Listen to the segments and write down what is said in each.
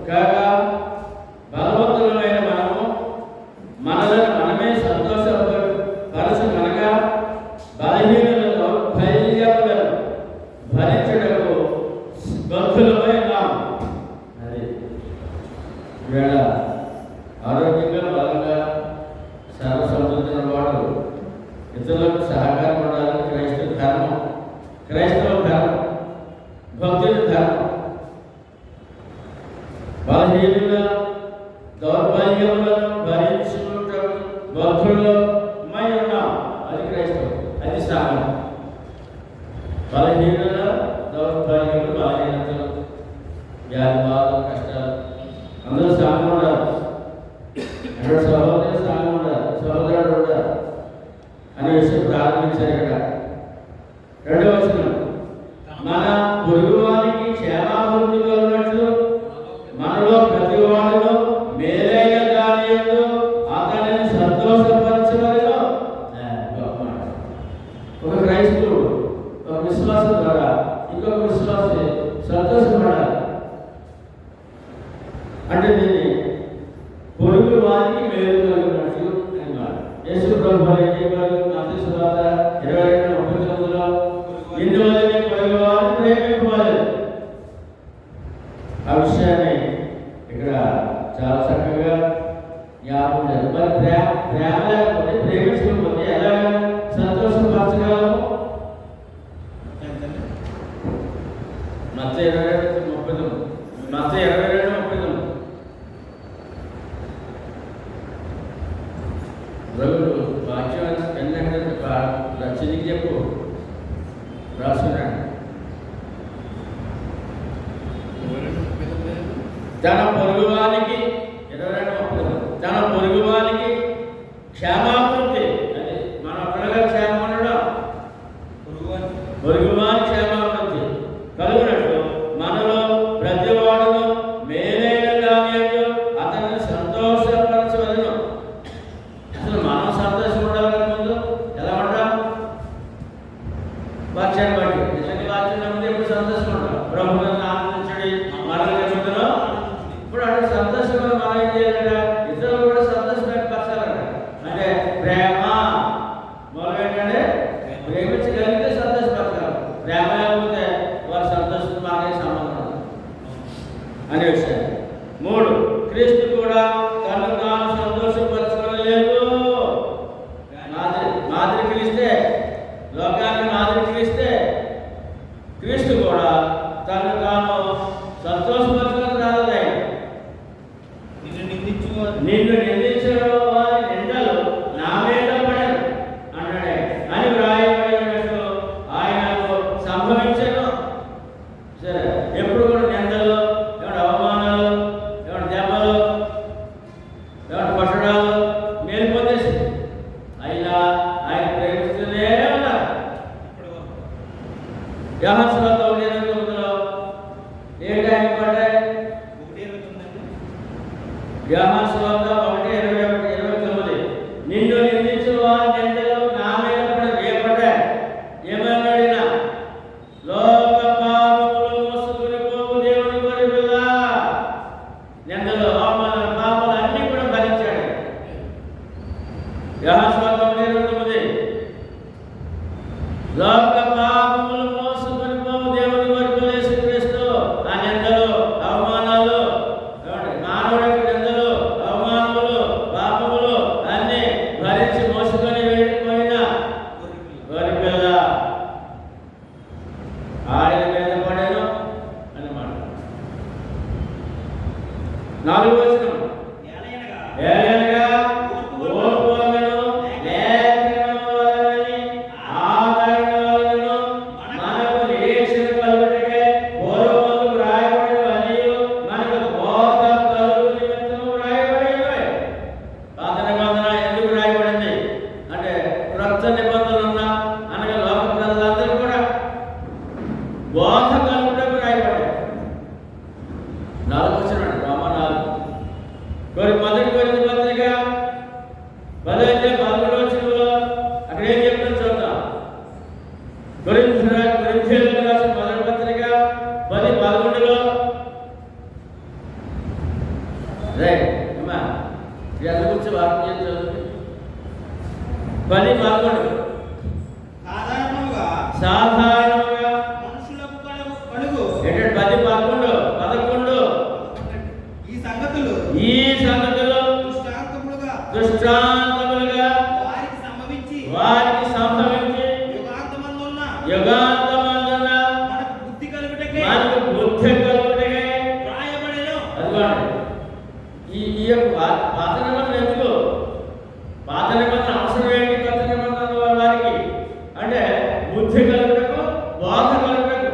కాగా బలవంతులమైన మనము మనలను మనమే సంతోషపరచమనగా బలహీనులను ధైర్యములను భరించుటకు బద్ధులమై ఉన్నాము. అది ఈవేళ ఆరోగ్యంగా బలంగా సర్వసమృద్ధుల వాడు ఇతరులకు సహకారం ఉండాలని క్రైస్తవ ధర్మం భక్తుడి ధర్మం. బలహీనుల దౌర్బల్యములను భరించుటకు బద్ధులమై ఉన్నాం. అది క్రైస్తవం, అది సాగం. బలహీనుల దౌర్బల్యములు, బలహీనతలు, వ్యాధి బాధలు, కష్టాలు అందరూ సాగం ఉండాలి. అక్కడ సహోదరుడు సాగం ఉండాలి, సహోదరుడు ఉండాలి అనే విషయం ప్రారంభించారు. ఇక్కడ రెండవ వచనం, మన పొరుగువానికి క్షేమాభివృద్ధి కలిగినట్లు మనలో ప్రతి వాడిలో మేలైన దాని అతనిని సంతోషపరచవలెను. ఒక క్రైస్తవుడు ఒక విశ్వాసం ద్వారా ఇంకొక విశ్వాసి సంతోషపడాలి. అంటే దీన్ని పొరుగు వారికి మేలు కలిగినట్లు అన్నారు. యేసు ప్రభువు ఏం చెప్పారు? మత్తయి సువార్త 22:39లో నిన్ను వదిలి పొరుగు వారిని ప్రేమింపవాలి. ఆ విషయాన్ని ఇక్కడ చాలా చక్కగా జ్ఞాపకం చేయాలి. మరి ప్రేమ లేకపోతే, ప్రేమించకపోతే ఎలా సంతోషపరచగలము? మత్తయి 22:39 వాక్యం ఏంటంటే రచనకి చెప్పు రాస్తున్నాడు. తన పొరుగువానికి 22:30 తన పొరుగువానికి క్షేమాభివృద్ధి, అది మన ఒక్కడగా క్షేమం ఉండడం, పొరుగువాని క్షేమాభివృద్ధి కలుగునట్లు మనలో ప్రతి వాడును మేలైన దాని అతన్ని సంతోషపరచవలెను. అసలు మనం సంతోషం ఉండాలి. ముందు ఎలా ఉంటాం? వాక్యాన్ని బట్టి. నిజంగా వాక్యం నమ్మితే ఇప్పుడు సంతోషం ఉంటాం. ప్రభుత్వం ఆనందించడి మరణ ఇప్పుడు అటు సంతోషంగా మనం ఏం చేయాలంట? ఇతరులు కూడా సంతోషపరచాలంట. అంటే ప్రేమ మొదలైతే ప్రేమించగలిగితే సంతోషపరచాలి. ప్రేమ లేకపోతే వారి సంతోషం మాకే సంబంధం అనే విషయం. 3, క్రీస్తు కూడా తను తాను సంతోషపరచలేదు. మాదిరి క్రీస్తే, లోకాన్ని మాదిరి క్రీస్తే, క్రీస్తు కూడా తను తాను సంతోషపరచడం రాలేదు. నిన్ను నిందించిన వారి నిందలు నా మీద పడను అన్నాడే అని వ్రాయబడినట్లు ఆయనకు సంభవించను. సరే, ఎప్పుడు కూడా నిందలు, ఏమైనా అవమానాలు, ఏమైనా దెబ్బలు, ఏమైనా కొట్టడాలు మేలు పొందేసి అయినా ఆయన ప్రేమిస్తూనే ఉన్నారు. యోహాను సువార్త 1:29లో ఏంటి ఆయన పడ్డాయి? యోహాను సువార్త 1:29 నిన్ను నిందించిన వారి నిందలు నా మీద పడ్డాయి. ఏమన్నాడినా లోక పాపములు మోసుకుని పోవు దేవుని గొర్రెపిల్ల. నిందలు, అవమానాలు, పాపాలు అన్నీ కూడా భరించాడు. యోహాను సువార్త 1:29 లోక పాపములు మోసుకుని పోవు దేవుని గొర్రెపిల్ల యేసుక్రీస్తు. ఆ నిందలు, అవమానాలు, మానవుడికి నిందలు, అవమానములు, పాపములు అన్నీ భరించి మోసుకొని వెళ్ళిపోయిన గొర్రెపిల్ల ఆయన మీద పడేను అన్నమాట. 4వ వచనం, ఏలయనగా ఓర్పు వలెను, లేఖనము వలెనని, ఆదరణ వలెను మనకు నిరీక్షణ కలుగుటకై పూర్వమందు వ్రాయ 11లో అమ్మా ఎంత గురించి వాక్యం చదువు 10:11 సాధారణంగా మనుషులకు కలుగు ఏంటంటే 10:11 ఈ సంగతులు దృష్టాంతములుగా వారికి సంభవించి యుగాంతమందున్న మనకు బుద్ధి కలుగుటకే రాయబడెను. అదిగోండి ఈ యొక్క పాత నిబంధన ఎందుకు? పాత నిబంధన అవసరం ఏంటి? కొత్త నిబంధన వారికి అంటే బుద్ధి కలుగుటకు బోధ కలుగుటకు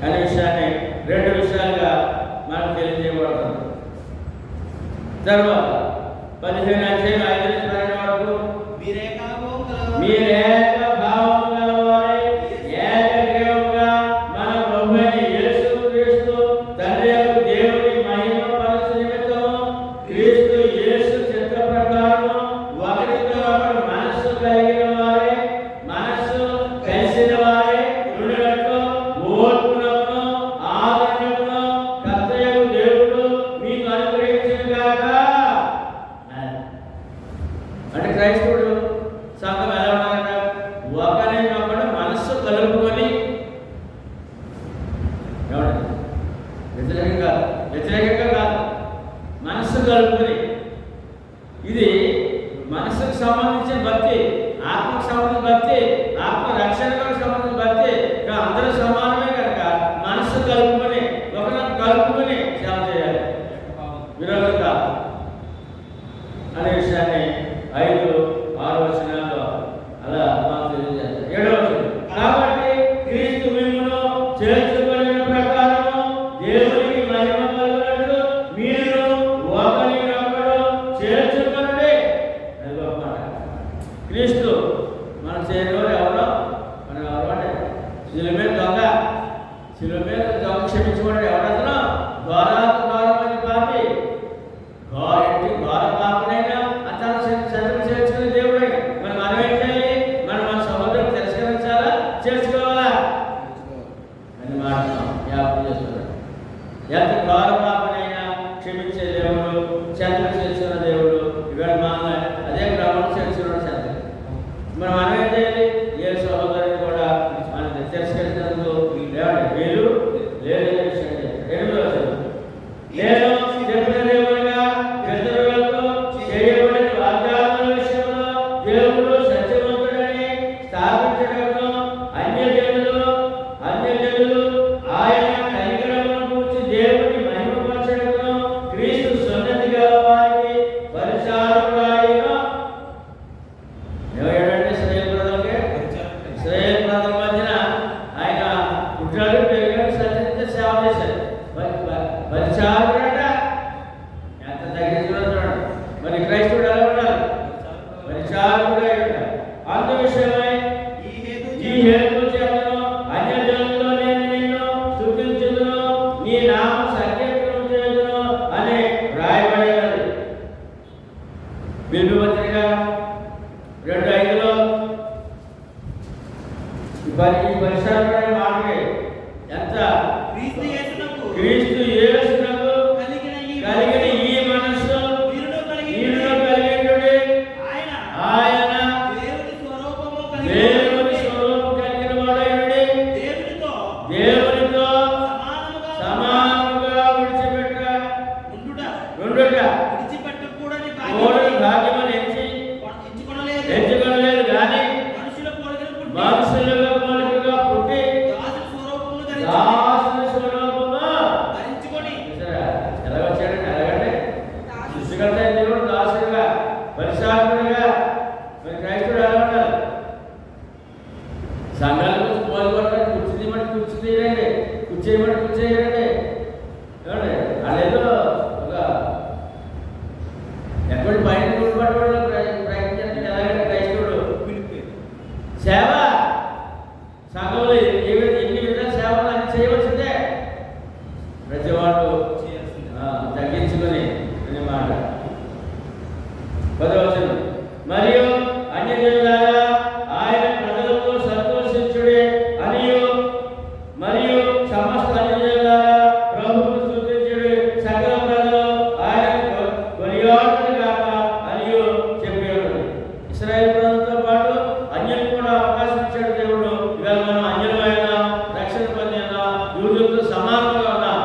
అనే విషయాన్ని 2 విషయాలుగా మనకు తెలియజేయబడుతుంది. తర్వాత 15:5 వరకు మీరేక భావం గలవారై ఏకగ్రీవముగా మన ప్రభువైన యేసుక్రీస్తు తండ్రి యొక్క దేవుని మహిమ పరచు నిమిత్తము క్రీస్తు యేసు చిత్త ప్రకారము ఒకరితో ఒకరు మనస్సు కలిగిన వారే మనస్సు కలిసిన వారే ఉండినట్లు ఓర్పునకును ఆదరణకును కర్తయగు దేవుడు మీకు అనుగ్రహించుగాక. అంటే క్రైస్తవుడు సంఘం ఎలా ఉన్నారట? ఒకరినొకడు మనస్సు కలుపుకొని వ్యతిరేకంగా కాదు, మనస్సు కలుపుకొని. ఇది మనస్సుకు సంబంధించిన భక్తి, ఆత్మకు సంబంధించిన భక్తి, ఆత్మ రక్షణకు సంబంధించిన భక్తి. అందరూ సమానమే కనుక మనస్సు కలుపుకొని ఒకరిని కలుపుకొని సేవ చేయాలి, విరోధం కాదు అనే విషయాన్ని 5-6 వచనాల్లో అలా మాకు తెలియజేస్తారు. 7వ వచనం, కాబట్టి క్రీస్తు మిమ్మును చేర్చుకొనిన ప్రకారము దేవునికి మహిమ కలుగునట్లు మీరు ఒకరినొకడు చేర్చుకొనుడి. అది గొప్ప మాట. క్రీస్తు మనం చేరినవారు ఎవరో? మనం ఎవరు అంటే శిలువ మీద దొంగ క్షమించుకోండి. ఎవరతను? ఘోరాతి పాపి, ఘోర పాపనైనా అతను శత్రువు చేర్చుకునే దేవుడైనా మనం ఏం చేయాలి? మన సహోదరుడు తిరస్కరించాలా, చేర్చుకోవాలా అని మాట జ్ఞాపకం చేస్తున్నాడు. ఎంత ఘోర పాపనైనా క్షమించే దేవుడు, శత్రువు చేర్చుకున్న దేవుడు. ఇవాళ మన అదే క్రమంలో చేర్చుకున్నాడు శత్రువు. మనం ఏం చేయాలి? ఏ సహోదరుని కూడా మనం తిరస్కరించినందుకు వీలు లేదనే విషయం చెప్పాడు. నేను చెప్పిన దేవునిగా పితరులకు చేయబడిన వాగ్దానాల విషయంలో దేవుడు సత్యవంతుడని స్థాపించడమును అన్యజనులు ఆయన కనికరమును గూర్చి దేవుని మహిమపరచడమును క్రీస్తు సున్నతి గల వారికి పరిచారకుడాయను. ఎవరంటే ఇశ్రాయేలు ప్రజల మధ్యన ఆయన పుట్టాడు, పెరిగాడు, సత్యత సేవ చేశాడు. పరిచారకుడట ఎంత తగ్గించుకున్నాడు చూడండి. మరి క్రైస్తవుడు ఎలా ఉండాలి? పరిచారకుడే ఉండాలి. అందు విషయమై ఈ హేతు చేతను అన్యజనుల్లో నేను నిన్ను స్తుతించుదును, నీ నామం సంకీర్తనం చేయుదును అని రాయబడినది. ఫిలిప్పీ పత్రిక 2:5లో ఈ పరిచారకుడైన మాటకి ఎంత క్రీస్తు యేసునకు కలిగిన ఈ మనస్సు వీరిలో కలిగినది. ఆయన దేవుని స్వరూపము కలిగిన వాడైనడి దేవునితో సమానముగా విడిచిపెట్టకూడని భాగ్యమని ఎంచుకొనలేదు కానీ మనుషులుగా పోలికగా పుట్టి దాసుని స్వరూపము ధరించుకొని ఎలా వచ్చాడండి? ఎలాగంటే సృష్టికర్త దేవుడు దాసుడుగా, పరిచారకుడిగా. మరి క్రైస్తవుడు ఎలా ఉండాలి? సంఘాల గురించి పోలిపడతాడు. కుర్చీ తీయమంటే కుర్చీ తీయండి, కూర్చేయమంటే కూర్చేయండి. ఏమండి అదేదో ఒక ఎక్కడి పైన కూర్చోబడడం ప్రయత్నించండి. ఎలాగంటే క్రైస్తవుడు సేవ సంఘంలో ఎన్ని విధాల సేవలు అని చేయవలసిందే. ప్రతి వాళ్ళు తగ్గించుకొని అనే మాట. 10వ వచనం, మరియు అన్యజనులారా ఆయన ప్రజలతో సంతోషించుడే అనియు మరియు సమస్త అన్యజనులారా ప్రభువును స్తుతించుడి, సకల ప్రజలు ఆయనను కొనియాడుదురు గాక అని చెప్పాడు. ఇశ్రాయేలు ప్రజలతో పాటు అన్యులు కూడా అవకాశం ఇచ్చాడు దేవుడు. ఇవాళ మనం అన్యులమైన రక్షణ పొందిన యూదులతో సమానంగా ఉన్నాం.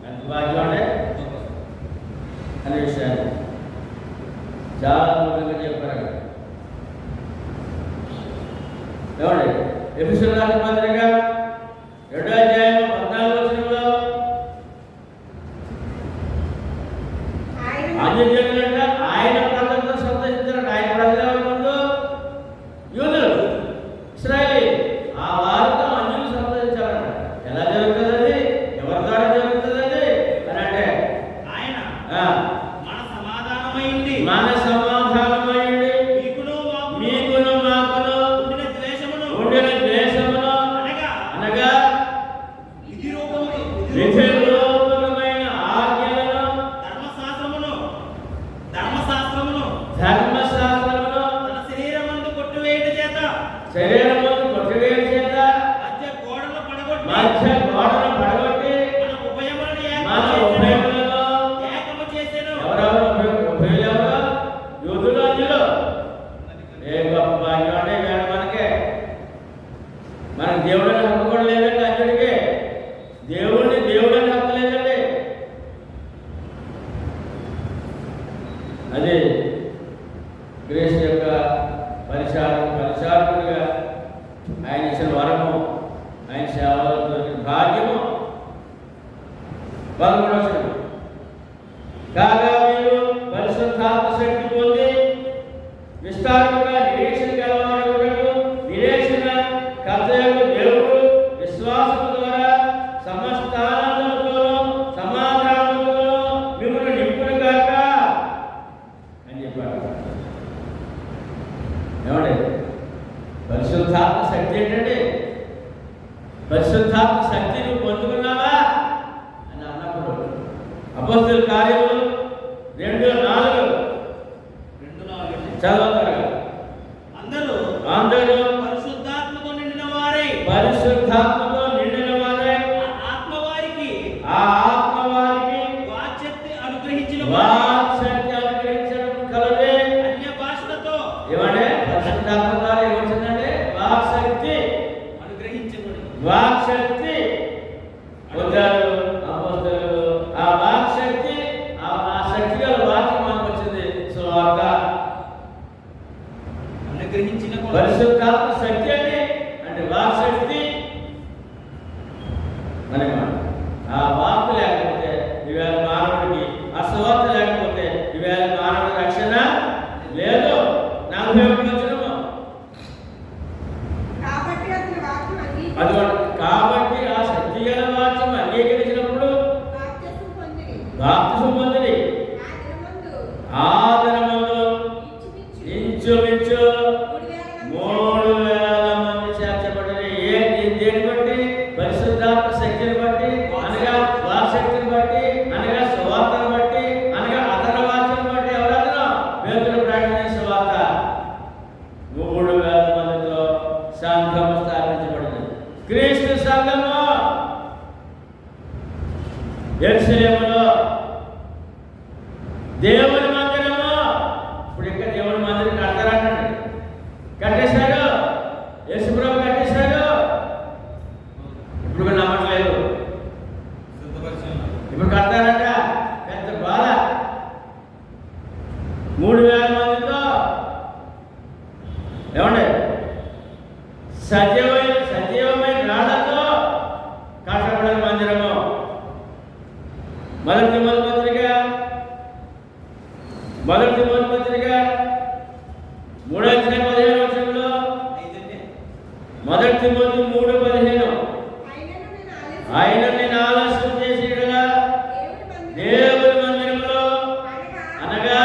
ఎంత భాగ్యం అంటే అనే విషయాన్ని చాలా అద్భుతంగా చెప్పారు. ఏమండి, ఎఫెసీయులకు రాసిన పత్రిక 2వ అధ్యాయం 14వ వచనంలో అన్యజనులంట ఆయన ప్రజలతో సంతోషించారంట. ఆయన ప్రజల ముందు యూదులు, ఇశ్రాయేలు, ఆ వారితో అన్యులు సంతోషించారంట. ఎలా జరుగుతుంది అది? ఎవరి ద్వారా జరుగుతుంది అది అని అంటే ఆయన మన సమాధానమైంది మీకును మాకును ఉండిన ద్వేషమును అనగా విధిరూపమైన ఆజ్ఞలను ధర్మశాస్త్రమును తన శరీరమందు కొట్టివేయుట చేత మధ్య గోడను పడగొట్టి మన ఉభయములను ఏకము చేసెను. యూదులు అన్యులు ఏ గొప్ప భాగ్యం అంటే మనకే మనకు దేవుడని హక్కు కూడా లేదండి. అన్యుడికి దేవుడని హక్కు లేదండి. అది క్రీస్తు యొక్క పరిచారకుడిగా ఆయన ఇచ్చిన వరము, ఆయన సేవలో దొరికిన భాగ్యము. 11వ వచనం, కాగా మీరు పరిశుద్ధాత్మ శక్తి పొంది విస్తారముగా నిరీక్షణ గలవారు, నిరీక్షణ కర్తయ్యకు దేవుడు విశ్వాసము ద్వారా సమస్త ఆనందముతోనూ సమాధానముతోనూ మిమ్మల్ని నింపును గాక అని చెప్పాడు. ఏమండి, పరిశుద్ధాత్మ శక్తి ఏంటండి? పరిశుద్ధాత్మ శక్తి నువ్వు పొందుకున్నావా అని అన్నప్పుడు అపొస్తలుల కార్యములు 2:4 చదవతారు. అందరూ పరిశుద్ధాత్మతో నిండిన వారై ఆ ఆత్మ వారికి వాక్శక్తి అనుగ్రహించడం కలదే. అన్య భాషలతో ఏమంటే పరిశుద్ధాత్మ ద్వారా ఏమొచ్చిందంటే వాక్శక్తి పొందారు అపొస్తలులు. ఆ వాక్శక్తి, ఆ శక్తి గల వాక్యం మనకు వచ్చింది. సువార్త అనుగ్రహించిన పరిశుద్ధాత్మ శక్తి అంటే వాక్శక్తి అని మాట. ఆ వార్త లేకపోతే ఈవేళ మానవుడికి, ఆ సువార్త లేకపోతే ఈవేళ మానవుడి రక్షణ లేదు. 41వ వచనము, కాబట్టి ఆ శక్తి గల వాక్యం అంగీకరించినప్పుడు బాప్తిసం పొందిరి. ఆ దినమందు ఇంచుమించు 3,000 మంది చేర్చబడ్డారు. దేని బట్టి? పరిశుద్ధాత్మ శక్తిని బట్టి, అనగా వాక్శక్తిని బట్టి, అనగా సువార్తను బట్టి, అనగా అతని వాక్యం బట్టి. ఎవరతను? పేతురు ప్రకటించిన సువార్త. 3,000 మందితో సంఘము స్థాపించబడింది. క్రీస్తు సంఘము యెరూషలేములో దేవుని మందిరము. ఇప్పుడు ఇంకా దేవుని మందిరం కడతారంటండి. కట్టేశాడు, యేసుప్రభు కట్టేశాడు. ఇప్పుడు నమ్మట్లేదు. ఇప్పుడు కడతారంట. పెద్ద బాధ. 3,000 మందితో ఏమండి సజీవమైన రాళ్లతో కట్టబడిన మందిరము. మొదటి తిమోతి పత్రిక 3వ అధ్యాయం 15వ వచనంలో, మొదటి తిమోతి 3:15, ఆయన నేను ఆలస్యం చేసి దేవుని మందిరంలో, అనగా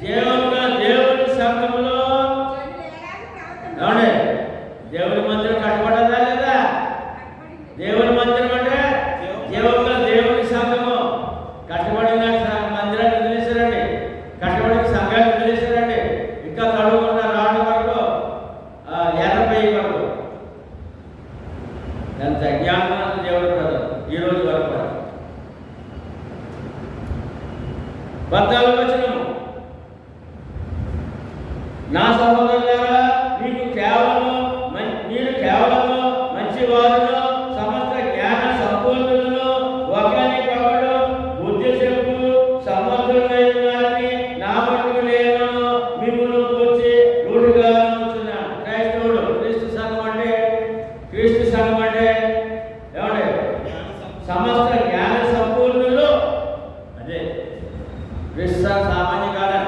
జీవముగా దేవుని సంఘములో. ఏమండి, దేవుని మందిరం కట్టబడదా లేదా? దేవుని మందిరం అంటే జీవముగా దేవుని సంఘము. కట్టబడిన మందిరాన్ని వదిలేశారండి, కట్టబడిన సంఘాన్ని వదిలేశారండి. ఇంకా తడుగున్న రాళ్ళ వరకు, ఎర్రపై వరకు జ్ఞాపకార్థం దేవుడు ప్రజలు ఈ రోజు వరకు కూడా. 14వ వచనము, నా సహోదరులారా మీరు కేవలము మంచివారును సమస్త జ్ఞాన సంపూర్ణులను ఒకరికొకడు బుద్ధి చెప్పు సమర్థులైనారని నా మట్టుకు నేను మిమ్మును గూర్చి రూఢిగా ఉంచున్నాను. క్రైస్తవుడు క్రీస్తు సంఘం అంటే ఏమంటే సమస్త జ్ఞాన సంపూర్ణులు. అదే క్రీస్తు సామాన్య కాలం.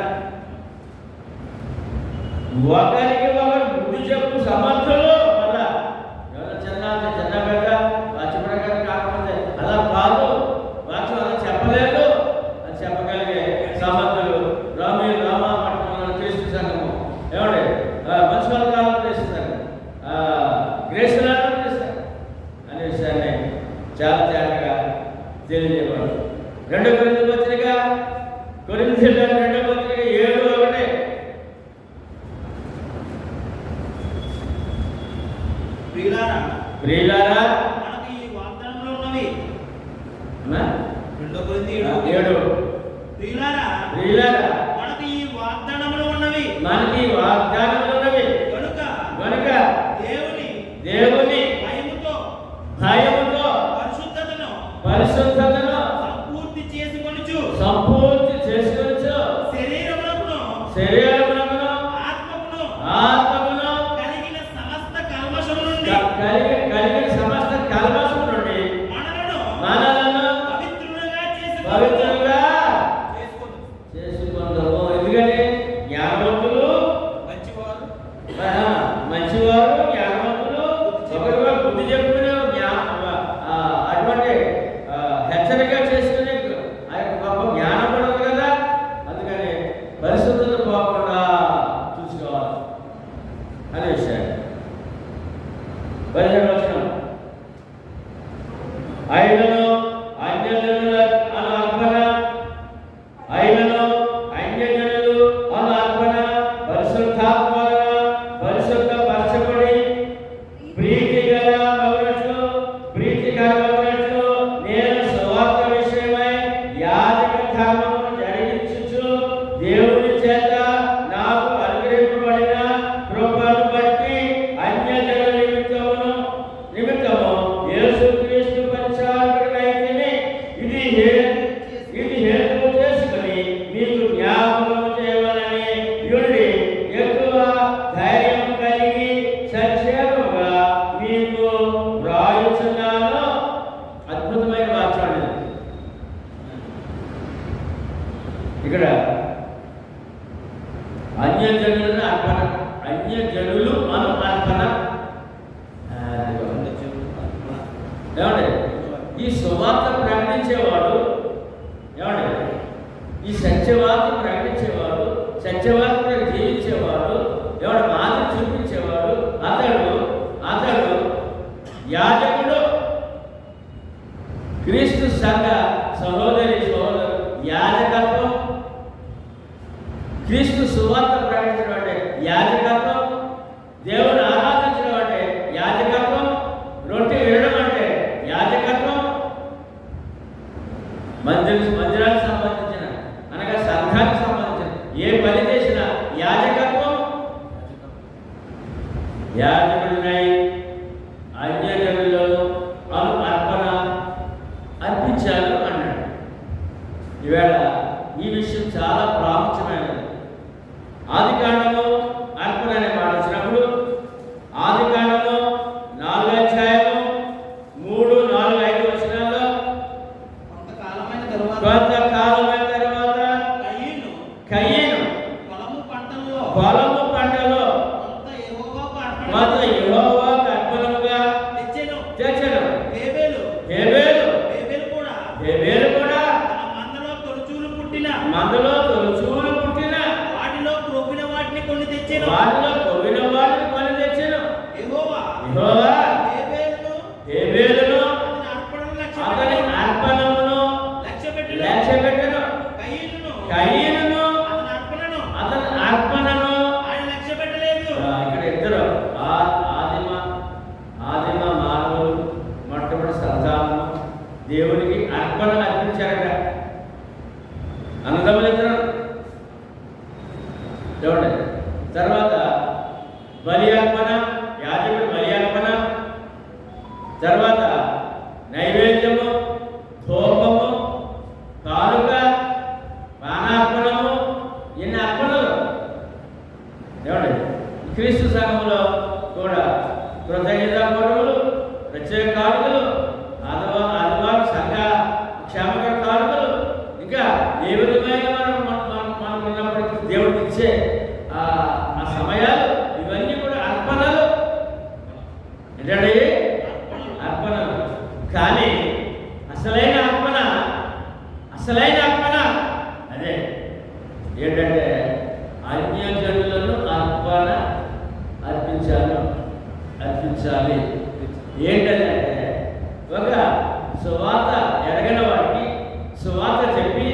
ఒకరికి ఒకరు బుద్ధి చెప్పు సమర్థులు. అలా చిన్న పెద్ద వాక్య ప్రకారం కాకపోతే అలా కాదు, వాక్యం అలా చెప్పలేదు అని చెప్పగలిగే సమర్థులు. రామ పట్టణంలో క్రీస్తు సంఘము ఏమండి మున్సిపల్ కాలం క్రీస్తు సంఘం గ్రేసులను క్రీస్తారు అనే విషయాన్ని చాలా తేటగా తెలియజేవాడు. 2 కొరింథీ పత్రిక 7:1 ప్రియులారా మనకు ఈ వాగ్దానంలో ఉన్నవి. 2 కొరింథీ 7 ప్రియులారా మనకు ఈ వాగ్దానంలో ఉన్నవి కనుక దేవుని భయముతో పరిశుద్ధతను సంపూర్తి చేసుకొనుచు శరీరమునకును ఆత్మకును కలిగిన సమస్త కల్మషము నుండి మనలను పవిత్రులుగా చేసుకుందాము. ఎందుకంటే జ్ఞానవంతులు మంచివారు జ్ఞానవంతులు ఒకరిగా బుద్ధి చెప్పుకునే అటువంటి హెచ్చరిక చేసుకునే గొప్ప జ్ఞానం పడదు కదా. అందుకని పరిశుద్ధత పోకుండా చూసుకోవాలి అనే విషయాన్ని. 15వ వచనం, అయినను అన్యజనులు అను అర్పణ పరిశుద్ధాత్మ పరిశుద్ధపరచబడి ప్రీతికరమగునట్లు నేను సువార్త విషయమై యాజక ధర్మమును జరిగించుచు దేవుని చేత నాకు అనుగ్రహింపబడిన కృపను బట్టి అన్యజనుల నిమిత్తము యేసుక్రీస్తు పరిచారకుడైతిని. ఇది హేతువు చేసుకుని మీకు జ్ఞాపకము చేయవలని యుడి ఎక్కువ ధైర్యం కలిగి సంక్షేమముగా మీకు వ్రాయుచున్నాను. అద్భుతమైన వాక్యం ఇక్కడ. అన్యజనుల అర్పణ, అన్యజనులు అను అర్పణ. ఏమండి ఈ సువార్త ప్రకటించేవాడు, ఏమండి ఈ సత్యవార్త ప్రకటించేవాడు, సత్యవార్తను జీవించేవాడు, ఎవడు మాదిరి చూపించేవాడు అతడు యాజకుడు. క్రీస్తు సంఘ సహోదరుడు యాజకత్వం. క్రీస్తు సువార్త ప్రకటించడం అంటే యాజకత్వం. దేవుని ఆరాధించడం అంటే యాజకత్వం. రొట్టె వేయడం అంటే యాజకత్వం. మందిరానికి సంబంధించిన అనగా సంఘానికి సంబంధించిన ఏ పని చేసినా యాజకత్వం. యాజకుడినై అన్యజనులను అర్పణ అర్పించారు అన్నాడు. ఈవేళ ఈ విషయం చాలా ప్రాముఖ్యమైనది. ఆదికాండము అర్పణ అనే మాట వచ్చినప్పుడు ఆదికాండము 4వ అధ్యాయము 3, 4, 5 వచనాల్లో కొంతకాలం దేవునికి అర్పణ అర్పించారట. అన్నదమ్ములిద్దరు చూడండి. తర్వాత బలి అర్పణ, యాజకుడు బలి అర్పణ, తర్వాత నైవేద్యము, ధూపము, కానుక, పానార్పణము, ఎన్ని అర్పణలు ఏమండి. క్రీస్తు సంఘంలో కూడా కృతజ్ఞతాపరులు, ప్రత్యేక కానుకలు, ఆదివారం సంఘ క్షేమక కానుకలు, ఇంకా ఏ విధమైన మనకు ఉన్నప్పటికీ దేవుడికి ఇచ్చే ఆ సమయాలు, ఇవన్నీ కూడా అర్పణలు. ఏంటండి? అర్పణలు. కానీ అసలైన అర్పణ అదే ఏంటంటే అన్యజనులను అర్పించాలి. ఏంటంటే ఒక సువార్త ఎరగని వారికి సువార్త చెప్పి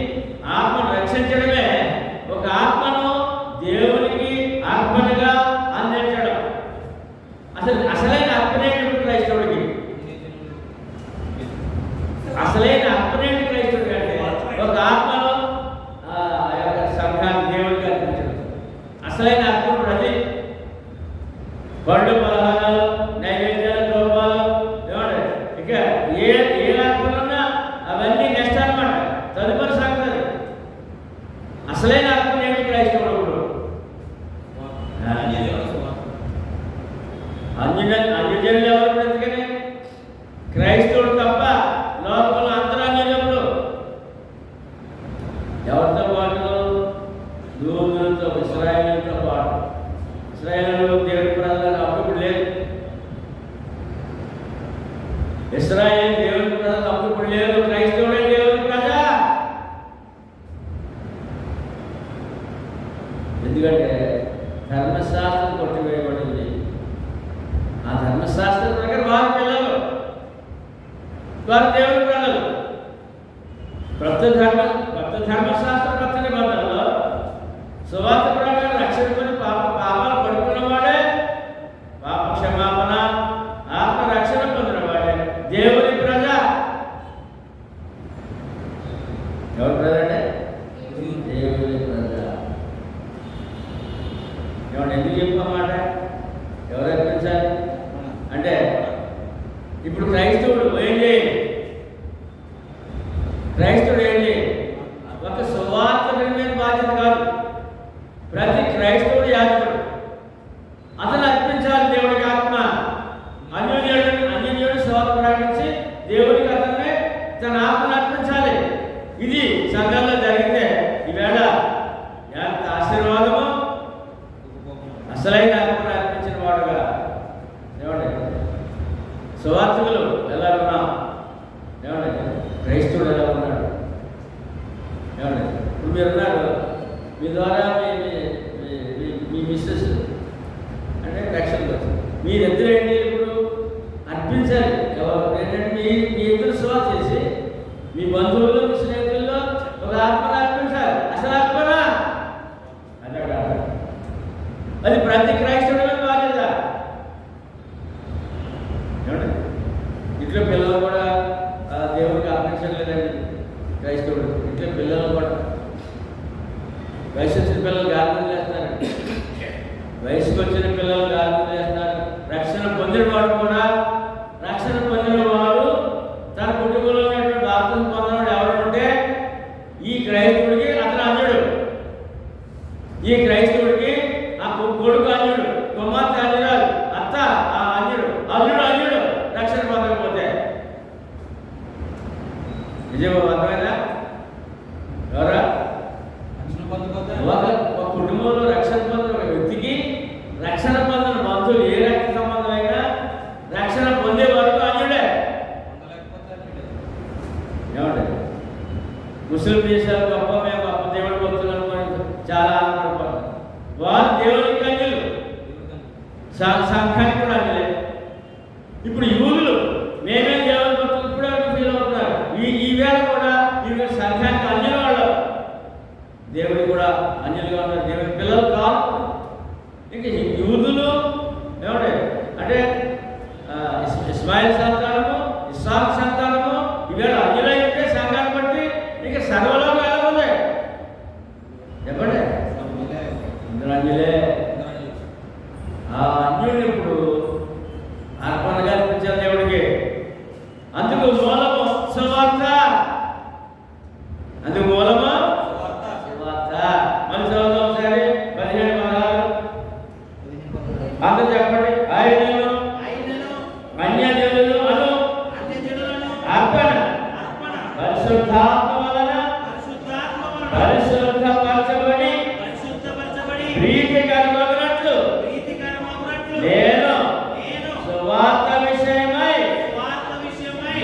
ఆత్మను రక్షించడమే ఒక ఆత్మను దేవునికి అర్పణగా అందించడం. అసలైన అర్పణేంటి క్రైస్తవుడికి? అసలైన అర్పణేంటి క్రైస్తవుడికి అంటే ఒక ఆత్మను సంఘాన్ని దేవునికి అర్పించడం. అసలైన అర్పణుడు అది. పండు పలహారాలు, నైవేద్యాలు, ధూపాలు, ఏమంటే ఇక ఏ అర్పణలున్నా అవన్నీ నెక్స్ట్ అన్నమాట, తదుపరి సంగతి. అసలైన అర్పణ ఏంటి క్రైస్తవుడు? అన్యజనులు ఎవరు? ఎందుకని క్రైస్తవుడు తప్ప లోకంలో అందరూ అన్యజనులు. ఎవరితో పాటు? యూదులతో, ఇశ్రాయేలుతో పాటు. ఇశ్రాయేలు దేవుడి ప్రజలకు అప్పుడు లేదు. ఇశ్రాయేలు దేవుడి ప్రజలకు అప్పుడు లేదు. క్రైస్తవుడే దేవుడి ప్రజ. ఎందుకంటే ధర్మశాస్త్రం కొట్టివేయబడింది. ఆ ధర్మశాస్త్రం ప్రకారం వారి పిల్లలు, వారి దేవుడి ప్రజలు. కొత్త ధర్మశాస్త్రం కొత్త నిబంధనలో సువార్త ప్రకారం రక్షణ కొని పాపాలు పడుకున్నవాడే, పాప క్షమాపణ, ఆత్మ రక్షణ పొందినవాడే దేవుని ప్రజ. ఎవరి ప్రజ అంటే? దేవుని ప్రజ. ఏమన్నా ఎందుకు చెప్పమాట? ఎవరు అర్పించాలి అంటే ఇప్పుడు క్రైస్తవుడు ఏం చేయాలి? క్రైస్తవుడు ఏం చేయాలి? ఒక సువార్త నిర్ణయం బాధ్యత కాదు. ప్రతి క్రైస్తవుడు యాజకుడు. అతను అర్పించాలి దేవుడికి ఆత్మ. అన్యజనుడు సువార్త ప్రకటించి దేవుడికి అతన్ని తన ఆత్మను అర్పించాలి. ఇది సంఘంలో జరిగితే ఈవేళ ఎంత ఆశీర్వాదము. అసలైన ఆత్మను అర్పించిన వాడుగా ఏమండి సువార్తికులు ఎలా ఉన్నాం? ఏమండి క్రైస్తవుడు ఎలా ఉన్నాడు? ఏమండి ఇప్పుడు మీరున్నారు, మీ ద్వారా మీ మిస్సెస్ అంటే రక్షణకు వచ్చింది. మీరిద్దరు ఏంటి ఇప్పుడు అర్పించాలి. ఏంటంటే మీ ఇద్దరు సువార్త చేసి మీ బంధువులు, మీ స్నేహితుల్లో ఒక ఆత్మను అర్పించాలి. అసలు అర్పణ అంటే అది ప్రతి క్రైస్తవుడి బాధ్యత. ఏమండి ఇంట్లో పిల్లలు కూడా దేవుడికి అర్పించలేదండి క్రైస్తవుడు. ఇంట్లో పిల్లలు కూడా వయసు వచ్చిన పిల్లలు గాలిని వేస్తారు, వయసుకు వచ్చిన పిల్లలు గాలిని వేస్తారు. రక్షణ పొందినవాడు కూడా, రక్షణ పొందినవాడు తన కుటుంబంలో ఉన్నటువంటి బాప్తిసం పొందినవాడు ఎవరంటే ఈ క్రైస్తవుడికి అతను అన్యుడు. ఈ క్రైస్తవుడికి ఆ కొడుకు అన్యుడు, కుమార్తె అన్యురాలు, అత్త ఆ అన్యుడు, అల్లుడు రక్షణ పొందకపోతే. నిజమో అర్థమైనా? ఎవరా? ఒక కుటుంబంలో రక్షణ పొందిన ఒక వ్యక్తికి రక్షణ పొందిన బంధువులు ఏ రక్త సంబంధమైనా రక్షణ పొందే వరకు అన్యుడే. ఏమండి ముస్లిం దేశాలు గొప్ప, మేము గొప్ప దేవుడి భక్తులు అనుకోని చాలా ఆనందపడతారు. వారు దేవునికి అన్యులు, సంఘానికి కూడా అన్యులే. ఇప్పుడు యూదులు మేమే దేవుని భక్తులు ఇప్పుడు ఫీల్ అవుతున్నారు. ఈ వేళ కూడా ఈ సంఘానికి అన్యుల వాళ్ళు, దేవుడు కూడా అన్యులుగా ఉన్నారు. దేవుని పిల్లలు కాదు. ఇంకా యూదులు ఏమంటే అంటే ఇస్మాయిల్ సంతానము, ఇస్సాకు సంతానము ఈవేళ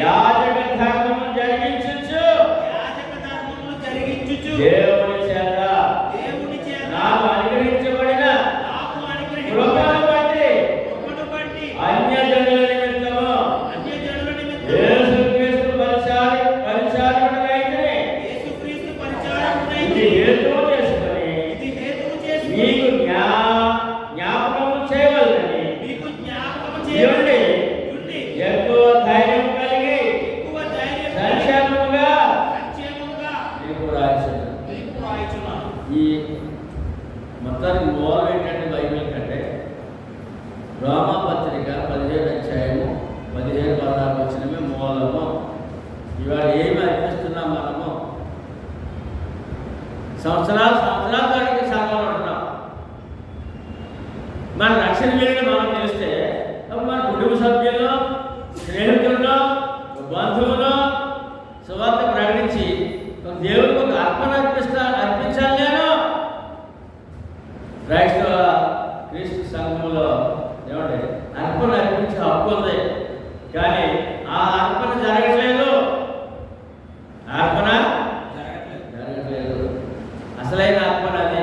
యాజక ధర్మము జరిగించుచు దేవుని చేత నాకు అనుగ్రహించబడిన కృపను బట్టి అన్యజనుల నిమిత్తము యేసుక్రీస్తు పరిచారకుడైతే ఇది హేతువు చేసుకొని మీకు జ్ఞాపకము చేయవలనని ఇవ్వండి. ఎక్కువ ధైర్యం కలిగి సంక్షేమముగా నీకు రాయించున్నాను. ఈ మొత్తానికి మూలం ఏంటంటే బైబిల్ కంటే రోమా పత్రిక 17 అధ్యాయము 15-16 వచ్చినమే మూలము. ఇవాళ ఏమి అర్పిస్తున్నాం మనము? సంవత్సరాలు దానికి సంఘంలో ఉంటున్నాం. మన రక్షణ మీద మనం తెలిస్తే అప్పుడు మన కుటుంబ సభ్యులు, స్నేహితులు, బంధువులు సువార్త ప్రకటించి దేవుడికి ఒక అర్పణ అర్పించాలి. నేను క్రీస్తు సంఘంలో ఏమంటే అర్పణ అర్పించే హక్కు ఉంది, కానీ ఆ అర్పణ జరగట్లేదు. జరగట్లేదు. అసలైన అర్పణ అది.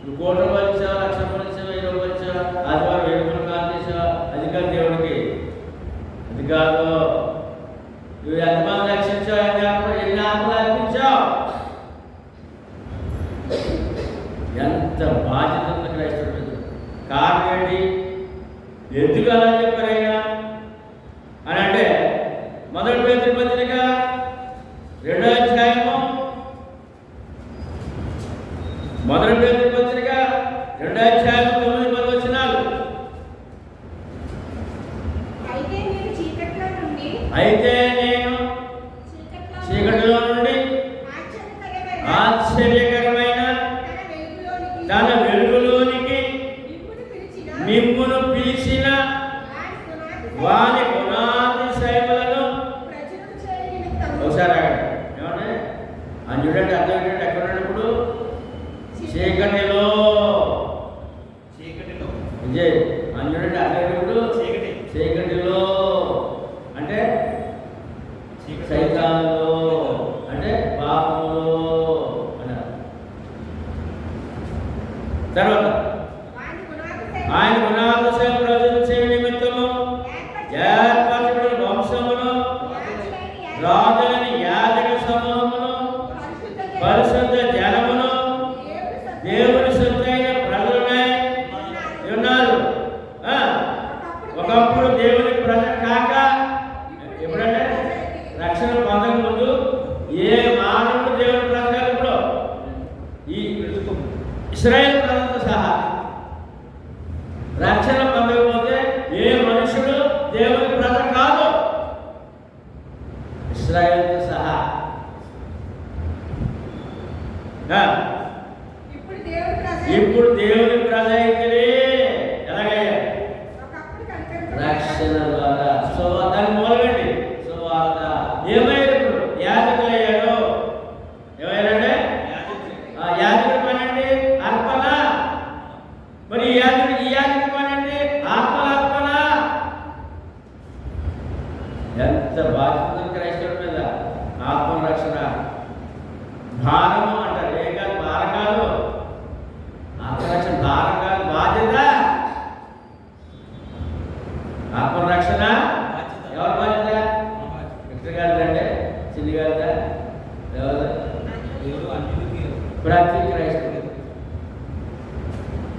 నువ్వు 1 కోటి రూపాయలు ఇచ్చావా, 1,00,000 రూపాయలు ఇచ్చావా, 20 రూపాయలు ఇచ్చావా, ఆదివారం 7 రూపాయలు కాల్ చేసావా, అది కాదు దేవుడికి. అది కాదు. నువ్వు ఎంతమంది రక్షించావు, ఎన్ని ఆత్మలు అర్పించావు, ఎంత బాధ్యత ఉంది క్రైస్తవుడు. కారణం ఏంటి? ఎందుకు అలా చెప్పారైనా అని అంటే 1 పేతురు పత్రిక 2వ అధ్యాయము 1 పేతురు పత్రిక 2వ అధ్యాయము 9-10 వచనాలు. అయితే నేను చీకటిలో నుండి ఆశ్చర్యకరమైన తన వెలుగులోనికి మిమ్మును పిలిచిన వాని గుణాతిశయములను ఒకసారి ఏమంటే అంజుడంటే అర్థం ఏంటంటే ఎక్కడ ఉన్నప్పుడు చీకటిలో విజయ్ అంజుడంటే అర్థం ఏంటప్పుడు చీకటిలో అంటే సైతానులో అంటే పాపములో అన్నారు. తర్వాత ఆయన గుణాతిశయం ప్రదర్శించే నిమిత్తము ఏర్పరచబడిన వంశమును, రాజులని యాజక సమూహమును, పరిశుద్ధ జనమును, దేవుని సొత్తైన ప్రజలనై ఉన్నారు. ఒకప్పుడు దేవుని ప్రజ కాక, ఎప్పుడంటే రక్షణ పొందక ముందు ఏ మానవుడు దేవుని ప్రజ కాదు. ఇప్పుడు ఈ ఇశ్రాయేల్ ప్రజలతో సహా రక్షణ పొందకపోతే ఏ మనుషుడు దేవుని ప్రజ కాదు. ఇశ్రాయేలుతో సహా ఇప్పుడు దేవుని ప్రజ అయితే ఎలాగయ్యా? రక్షణ ద్వారా. సో దాని మూలమేంటి? సువార్త. ఏమైనా ఇప్పుడు యాజకులు అయ్యారు. ఏమైనా యాజకుల పని అంటే అర్పణ. మరి ఈ యాజకుల పని అంటే అర్పణ. ఎంత బాధ్యత క్రైస్తవుల మీద. ఆత్మరక్షణ భారము అంటారు. ఏ కాదు భారం కాదు. ఆత్మరక్షణ భారం కాదు, బాధ్యత. ఆత్మరక్షణ ఎవరి బాధ్యత? కృష్ణ గారిదంటే, చిన్ని గారిదా, ఎవరు? ప్రతి క్రైస్తవుడు.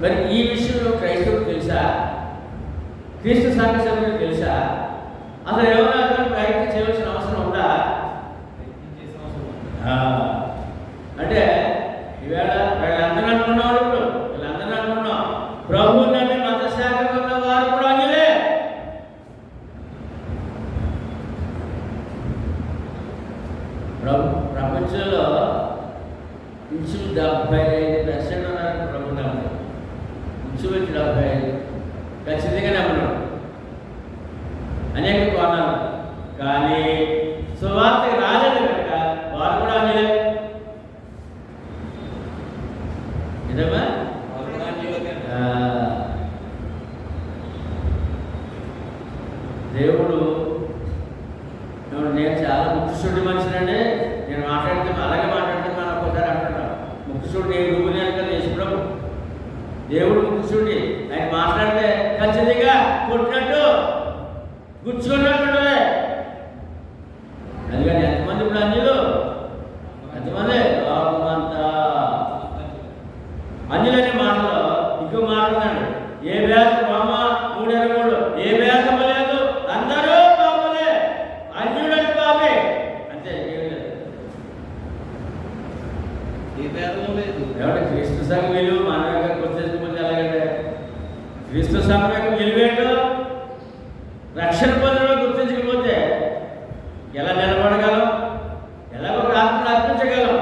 మరి ఈ విషయంలో క్రైస్తవుడు తెలుసా? క్రీస్తు సంఘ సభ్యులు తెలుసా? అసలు ఎవరైనా ప్రయత్నం చేయవలసిన అవసరం ఉందా? అంటే ఈవేళ వీళ్ళందరూ అనుకున్నాడు. ఇప్పుడు వీళ్ళందరూ అనుకున్నాం ప్రభు నన్ను మతశాఖ ఉన్న వారు కూడా అనిలే. ప్రపంచంలో ఇంచు 75% ఉన్నారు ప్రభు నమ్మకం. ఇంచుమించు 75 ఖచ్చితంగా నమ్మడం. అనేక కోణాలు. కానీ సువార్తకి రాలేదు కనుక వారు కూడా అనిలే. నిజమా? దేవుడు నేను చాలా ముక్కుసుడి మనిషినండి, నేను మాట్లాడితే అలాగే మాట్లాడితే మనం ఒక్కోసారి అంటున్నాం. ముక్కుసుడి నువ్వు నేను కదా యేసుప్రభు, దేవుడు ముక్కుసుడి. ఆయన మాట్లాడితే ఖచ్చితంగా కొట్టినట్టు గుచ్చుకున్నట్టు. అందుకని ఎంతమంది ఇప్పుడు అన్యులు, ఎంతమంది లోకమంతా అన్యులనే మాటలో ఇంకో మాట ఉందండి. ఏ భేదం మామ 3:23 ఏ భేదం లేదు, అందరూ పాపలే, అన్యుడని పాపే, అంతే, ఏమి లేదు, ఏ భేదం లేదు. ఏమంటే క్రీస్తు సంఘం విలువ మన యొక్క గుర్తించుకుంటే ఎలాగంటే క్రీస్తు సంఘం యొక్క విలువేంటో రక్షణ పొందడం గుర్తించకపోతే ఎలా నిలబడగలం, ఎలా ఒక ఆత్మను అర్పించగలం?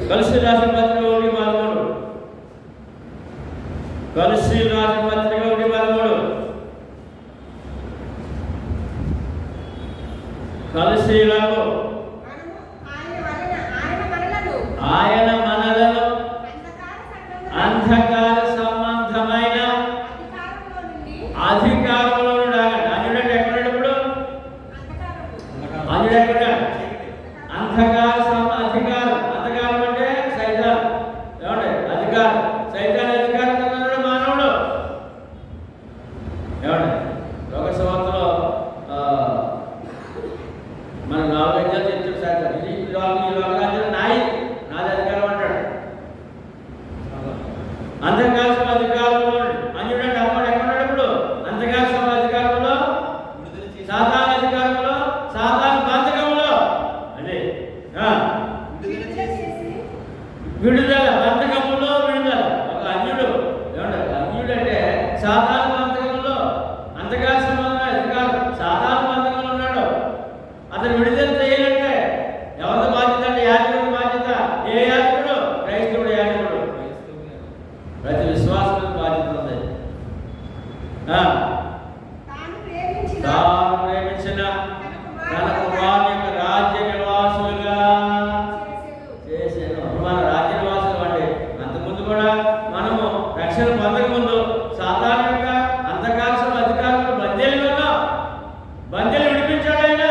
కొలస్సీ రాసిన పత్రిక 1:13 కొలస్సీ రాసిన పత్రిక 1:13 కొలస్సీలకు ఆయన మనలను అంధకార సంబంధమైన అధికారంలో నుండి అన్యుడంటే ఎక్కడప్పుడు అన్యుడు ఎక్కడ అంధకార అధికారం, అంధకారం అంటే సైతాన్, ఏమంటే అధికారం, సైతాన్ అధికారం అన్నాడు మానవుడు. ఏమంటే లోక సంవత్సరంలో మనం 4 అధ్యాయాలు చెప్తాడు సైతాన్, ఇది ఈ లోకాలు నాది అధికారం అంటాడు. అంధకార అధికారంలో అన్యుడంటే అప్పుడు ఎక్కడున్నాడు? ఇప్పుడు అంధకార అధికారంలో, సాతాను అధికారంలో, సాతాను బంధకంలో, అదే విడుదల, బంధకంలో విడుదల. ఒక అన్యుడు, ఏమంటే అన్యుడు అంటే సాతాను బంధకంలో, అంధకార అధికారం సాతాను బంధకంలో ఉన్నాడు. అతను విడుదల చేయాలంటే ఎవరి బాధ్యత అంటే యాజకుడి బాధ్యత. ఏ యాజకుడు? క్రైస్తవుడు యాజకుడు. ప్రతి విశ్వాసం బాధ్యత ఉంది. తాను ప్రేమించిన తన కుమారుని యొక్క రాజ్య నివాసులుగా చేసాను. మన రాజ్య నివాసులు అంటే అంతకుముందు కూడా మనము రక్షణ పొందకముందు సాధారణ యొక్క అంధకార అధికారులు బందీలుగా ఉన్నాం. బందీలు విడిపించాడు ఆయన,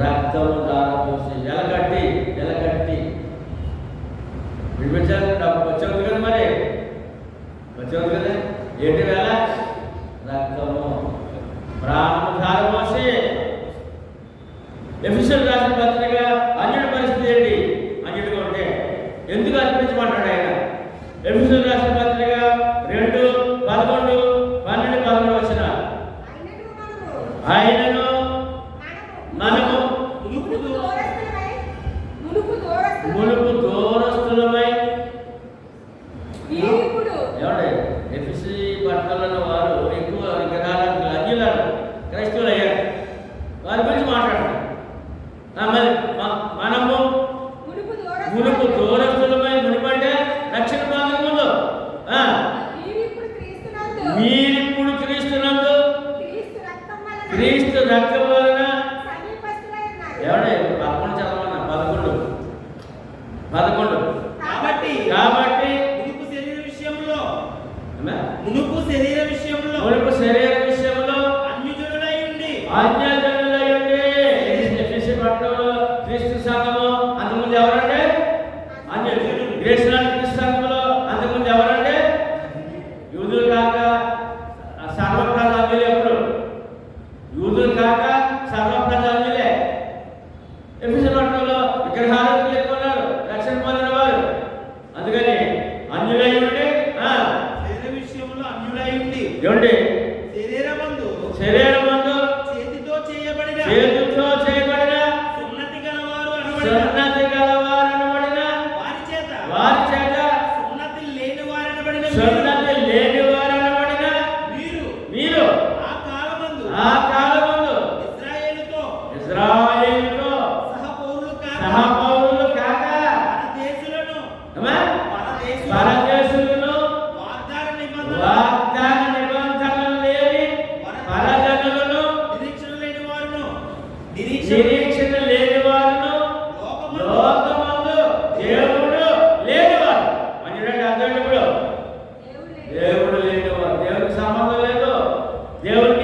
రక్తము దారపోసి ఎలకట్టి విడిపించాలి. వచ్చేది కదా, మరి వచ్చేది కదా, ఏంటి వేళ రక్తము ప్రాణము ధారపోసి. ఎఫెసీయులకు రాసిన పత్రిక అన్యుడి పరిస్థితి ఏంటి? అన్యుడిగా ఉంటే ఎందుకు అర్పించమంటాడు ఆయన? ఎఫెసీయులకు రాసిన పత్రిక 2:11, 12 వచ్చిన ఆయనను మనము మునుపు దూరస్తులమై, ఏమంటే ఎఫెసీ పట్టణంలో వారు ఎక్కువ విగ్రహాలకు అన్యులను క్రైస్తవులు అయ్యారు. వారి గురించి మాట్లాడతారు. మరి మనము మునుపు దూరస్తులమై, మునుపంటే రక్షణ పొందకముందు, మీరిప్పుడు క్రీస్తునందు, క్రీస్తు రక్తం వలన, ఏమంటే 11 చదవమన్నా, 11 కాబట్టి మునుపు శరీర విషయంలో అన్యజనులై ఉండి ఎఫెసీ పట్టణంలో క్రీస్తు సంఘము అంతకుముందు ఎవరంటే అన్యజనులు. గ్రేషియన్ క్రీస్తు సంఘంలో అంతకుముందు ఎవరంటే యూదులు కాక సర్వప్రధానులే. ఎప్పుడు యూదులు కాక సర్వప్రధానులే. ఎఫెసీ పట్టణంలో విగ్రహారాధకులు ఎక్కువ ఉన్నారు, రక్షణ పొందిన వారు. అందుకని అన్యులై ఉండి, ఏమండి శరీరమందు చేతితో చేయబడిన సున్నతి గలవారు అనబడిన వారి చేత సున్నతి లేని వారు అనబడిన మీరు ఆ కాలమందు ఇశ్రాయేలుతో సహపౌరులు కాక పరదేశులను వాగ్దాన నిబంధనలు లేని పరజనులను, నిరీక్షణ లేని వారును, లోకమందు దేవుడు లేనివారు. అన్యుడంటే అర్థం ఇప్పుడు దేవుడు లేనివారు, దేవుడికి సంబంధం లేదు, దేవుడికి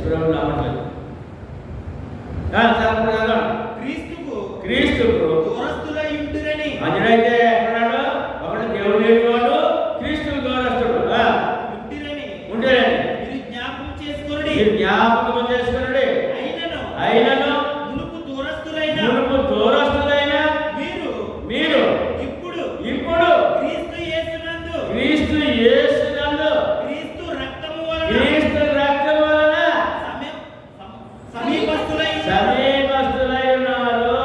యేసుప్రభువు నమ్మట్లేదు. క్రీస్తుకు దూరస్తులై ఉంటురని. అన్యుడైతే ఎక్కడున్నాడు? ఒకడు దేవుడు లేని వాడు, క్రీస్తుకు దూరస్తుడు ఉంటురని మీరు జ్ఞాపకం చేసుకోండి. మీరు జ్ఞాపకం చేసుకోండి. అయినను మునుపు దూరస్తులైన మీరు ఇప్పుడు ఇప్పుడు క్రీస్తు యేసునందు క్రీస్తు రక్తము వలన సమీపస్తులై ఉన్నారు.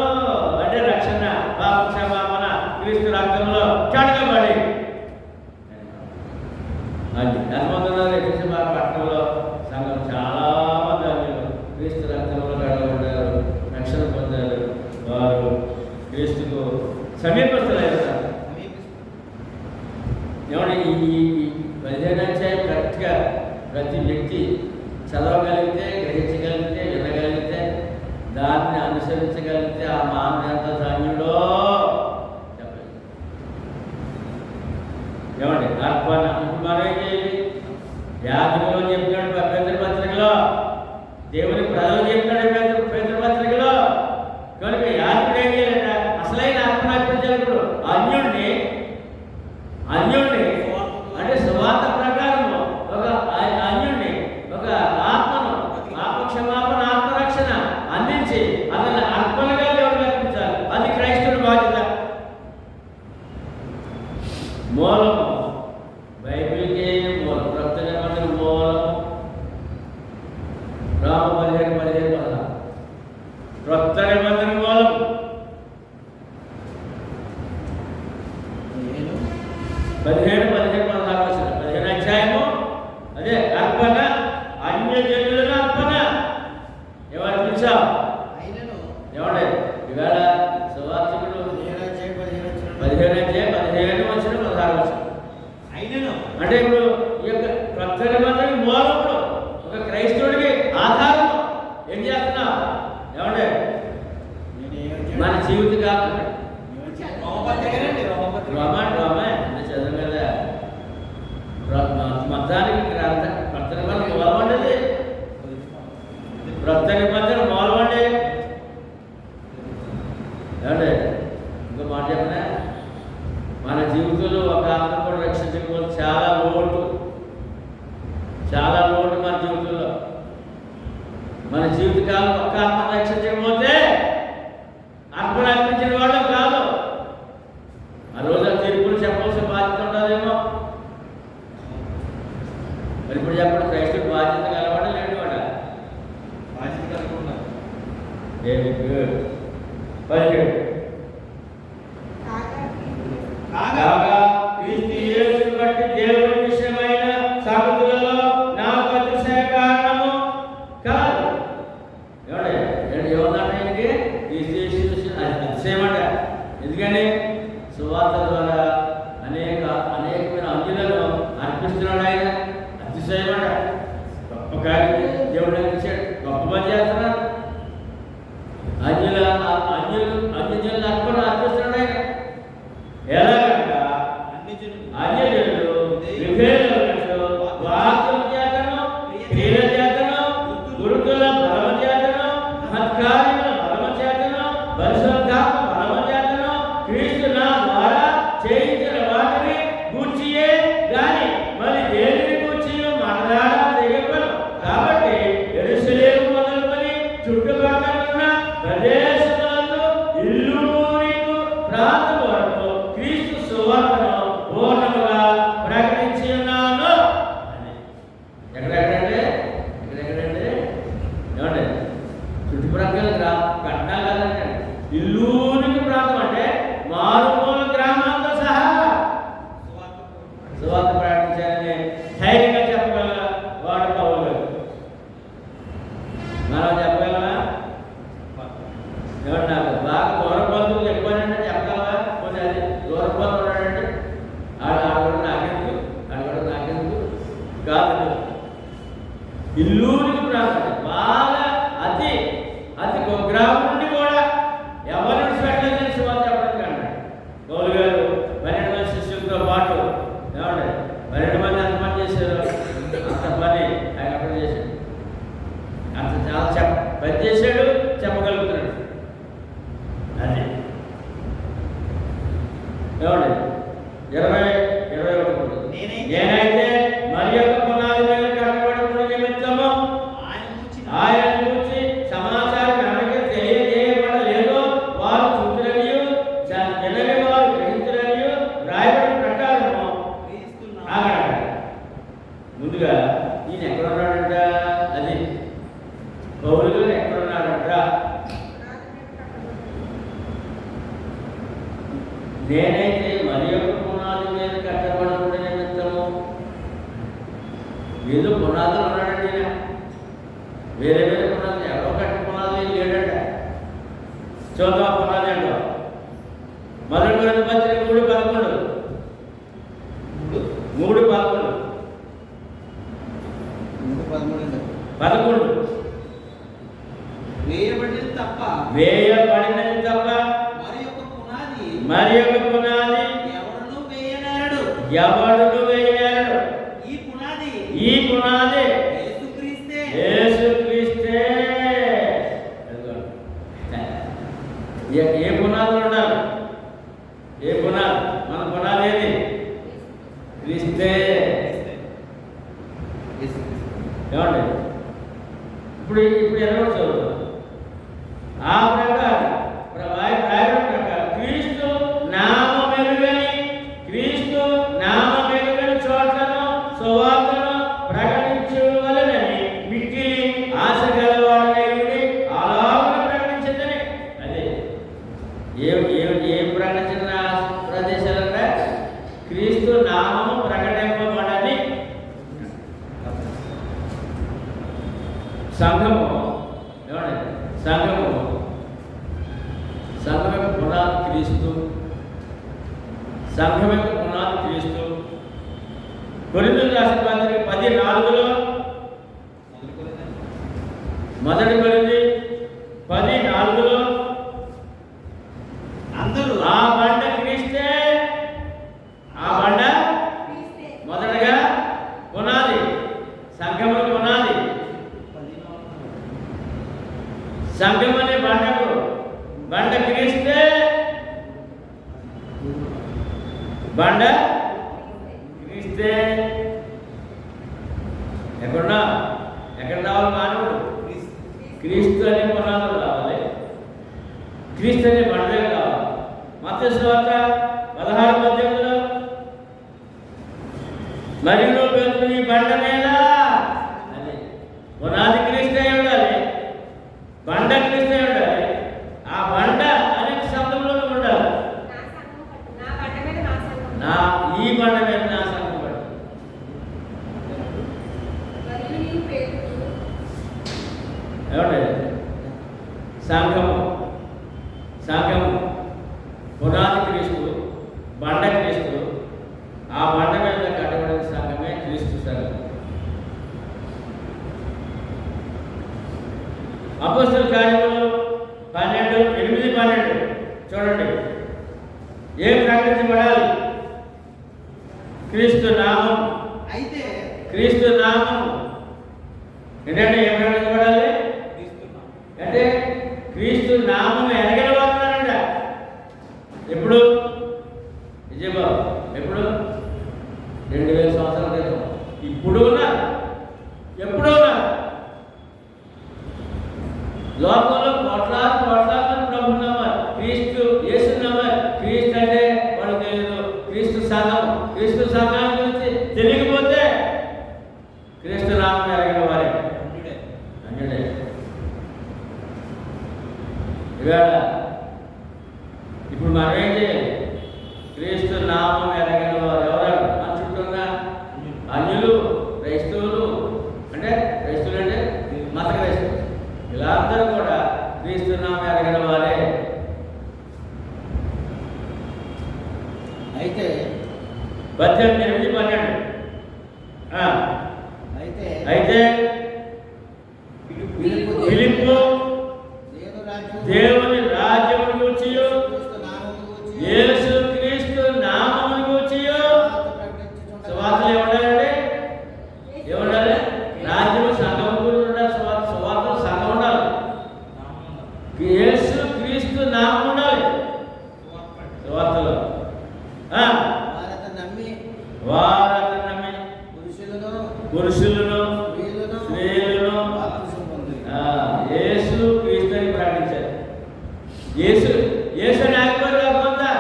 అంటే రక్షణ, పాప క్షమాపణ క్రీస్తు రక్తంలో కడగబడి. అది అర్థమవుతున్నారు. ఎఫెసు పట్టణంలో సంఘం చాలా మంది అన్యులు క్రీస్తు రక్తంలో కడగబడ్డారు, రక్షణ పొందారు. వారు క్రీస్తుకు సమీపస్తులై ఉన్నారు. ఏమంటే ఈ 15 అధ్యాయం కరెక్ట్గా ప్రతి వ్యక్తి చదవగలిగితే, గ్రహించగలిగితే, వినగలిగితే, దాన్ని అనుసరించగలిగితే ఆ మానవ ఎంత ధన్యుడో చెప్పలేదు. ఏమండి అర్పణ మనం ఏం చేయాలి? యాజకులు చెప్పినాడు పేతురు పత్రికలో, దేవుని ప్రజలు చెప్పినాడు పేతురు పత్రికలో. కనుక యాజకుడు ఏం చేయాలంట? అసలైన అర్పణ అర్పించాలి. అన్యుణ్ణి అంటే సువార్త ప్రకారము ఒక అన్యుణ్ణి, ఒక ఆత్మను, క్షమాపణ, ఆత్మరక్షణ అందించి అతన్ని అర్పణగా దేవుడికి అర్పించాలి. అది క్రైస్తవుడి బాధ్యత. మూలము బైబిల్కి మూలం, క్రొత్త నిబంధనకు మూలం రామ 15:16 క్రొత్త నిబంధన మూలం 15 అధ్యాయము. అదే అర్పణ, అన్యజనుల అర్పణ. ఎవరు పిలిచావు? ఏమండి ఇవాళ సువార్తికుడు 15 అధ్యాయం 15 అంటే ఇప్పుడు ఈ యొక్క క్రొత్త నిబంధన మూలంలో ఒక క్రైస్తవుడికి ఆధారం ఏం చేస్తున్నావు? ఏమండి మన జీవిత కాలం చదువు కదా మతానికి క్రొత్త నిబంధన మూలమండి. క్రొత్త నిబంధన మూలమండి. ఏమండి ఇంకో మాట చెప్పనా? మన జీవితంలో ఒక ఆత్మ కూడా రక్షించకపోతే చాలా లోటు మన జీవితంలో. మన జీవితకాలం ఒక్క ఆత్మ రక్షించకపోతే అర్పణ అర్పించిన వాళ్ళం కాదు. ఆ రోజు ఆ తీర్పులు చెప్పవలసిన బాధ్యత ఉంటుందేమో. మరి ఇప్పుడు చెప్పండి, క్రైస్తవుడు బాధ్యత కలవాడా లేడు వాడ? బాధ్యత కలిగి ఉన్నారు. Very good. 17 కాగా క్రీస్తు యేసును బట్టి దేవుని విషయమైన సంగతులలో నాకు అతిశయ కారణము కాదు. ఏమన్నా క్రీస్తు యేసు అతిశయం అంట. ఎందుకని? సువార్త ద్వారా అనేకమైన అంజులను అర్పిస్తున్నాడు ఆయన. అతిశయం అంట. గొప్ప కార్యం దేవుడు అనిపించాడు. గొప్ప పని చేస్తున్నారు. అన్యజనుల అర్పణ అర్పిస్తున్నాడు ఆయన. ఎలాగంట? అన్యజనులు విభేదములను వాక్యము చేతను, క్రియల చేతను, గురుతుల బలము చేతను, మహత్కార్యముల బలము చేతను, పరిశుద్ధాత్మ బలము చేతను క్రీస్తు నా ద్వారా చేయించిన వాటిని గూర్చియే గాని మరి దేనిని గూర్చి మనదారా తెగపను. కాబట్టి యెరూషలేము మొదలుకొని చుట్టుపక్కల ఉన్న ప్రదేశములను ఇల్లూరికు ప్రాంతం వరకు క్రీస్తు సువార్తను పూర్ణముగా ప్రకటించి ఉన్నాను. ఎక్కడెక్కడంటే ఏమండి? చుట్టుప్రక్కల పట్టణాలు కాదంటే ఇల్లూరికి ప్రాంతం అంటే మారుమూల గ్రామాలతో సహా సువార్త ప్రకటించాలని ధైర్యంగా చెప్పగల వాడు పౌలు గారు. మనం చెప్పగలమా? ఎవరు నాకు బాగా దూర బంధువులు ఎక్కువనంటే చెప్పగలవా? కొన్ని అది దూర బంధువులు ఉన్నాడంటే ఆడ నాకెందుకు కాదు. ఇల్లూరికి ప్రాంతం బాగా అతి కుగ్రామం నుండి కూడా ఎవరిని పెట్టలేదని సువార్త చెప్పడానికి అన్నాడు పౌలు గారు. 12 మంది శిష్యులతో పాటు ఏమండి 12 మంది ఎంత పని చేశారు? అంత పని ఆయన అక్కడ చేశాడు. చాలా పని చేశాడు, చెప్పగలుగుతున్నాడు. అది ఏమండి 21 నేనైతే మరి యొక్క పునాది మీద కట్టబడుతున్న నిమిత్తము ఆయన గురించి సమాచారం ఎవరికి తెలియజేయబడలేదో వారు చూతులనియు వినని వారు గ్రహించులనియు రాయబడిన ప్రకారము ముందుగా ఈయన ఎక్కడున్నాడంట, అది పౌలు గారు ఎక్కడున్నాడంట. నేనైతే మరి యొక్క పునాది మీద కట్టబడుతున్న నిమిత్తము, ఏదో పునాదులు ఉన్నాడండి ఈయన, వేరే వేరే పునాది ఎవరో కట్టిన పునాది లేడంట. చూద్దాం పునాది అంటో మొదటి కొరింథీ పత్రిక 3:11 11 వేయబడినది తప్ప మరి యొక్క పునాది ఎవడును వేయనేరడు. ఈ పునాది యేసుక్రీస్తే. ఏ పునాదులు ఉండాలి? ఏ పునాది? మన పునాది ఏది? క్రీస్తే. ఏమండి ఇప్పుడు ఎలా చదువుతాం? ఆ ప్రకారం క్రీస్తు నామమెరుగని చోట్లను సువార్తను ప్రకటించవలెనని మిక్కిలి ఆశ గలవాడనై అలాగ ప్రకటించదని. అదే ఏం ప్రకటించిన ప్రదేశాలంటే క్రీస్తు నామము ప్రకటింపబడని సంఘము. ఏమండి సంఘము యొక్క పునాది క్రీస్తు. సంఘం యొక్క పునాది క్రీస్తు. కొరింథీయులకు రాసిన పత్రిక 10:4 మొదటి కొరింథీ 10:4 అందరూ ఆ బండ క్రీస్తే. ఆ బండ మొదటగా పునాది, సంఘము పునాది. సంఘం అనే బండ క్రీస్తే. బండ క్రీస్తే. ఎక్కడ రావాలి మానవుడు? క్రీస్తు అనే పునాదులు రావాలి, క్రీస్తు అనే బండలే కావాలి. మత్తయి సువార్త 16:18 మరియు పేతురు ఈ బండ మీద, అది పునాది క్రీస్తే ఉండాలి, బండ క్రీస్తే ఉండాలి. ఆ బండ అనేక శబ్దంలో ఉండాలి. ఈ బండ మీద నా సంఘం పడు. ఏమండి సంఘము పునాది క్రీస్తు, బండ క్రీస్తు. ఆ బండ మీద కట్టబడిన సంఘమే క్రీస్తు సంఘం. అపోస్తలుల కార్యములు 8:12 చూడండి. ఏం ప్రకటించబడాలి? క్రీస్తు నామం. అయితే క్రీస్తు నామం ఏంటంటే ఏం ప్రకటించబడాలి అంటే క్రీస్తు నామం ఎరగని వాడుతున్నారంట. ఎప్పుడు? విజయబాబు ఎప్పుడు? 2000 సంవత్సరాల క్రితం. ఇప్పుడు ఉన్నారు, ఎప్పుడూ ఉన్నారు. లోకంలో కోట్లాది ప్రభు నమ్మారు, క్రీస్తు యేసు నమ్మారు. క్రీస్తు అంటే వాడు తెలియదు. క్రీస్తు సంఘాన్ని గురించి తెలియకపోతే క్రీస్తు నామం ఎరగిన వారే అంటే ఇవాళ ఇప్పుడు మనం ఏం చేయాలి? క్రీస్తు నామం ఎరగిన వారు ఎవరు? మన చుట్టూ ఉన్న అన్యులు, క్రైస్తవులు అంటే మత క్రైస్తవులు, ఇలా అందరూ కూడా క్రీస్తు నామం ఎరగిన వారే. అయితే 18:12 అయితే ఫిలిప్పు దేవుని రాజ్యమును గూర్చియు యేసు క్రీస్తు నామమును గూర్చియు సువార్తలు ఏముండాలండి? రాజ్యము సంఘము గురించి ఉండాలి. సువార్తలు సంఘం యేసు యేసు ఆగిపోయారు కాకుండా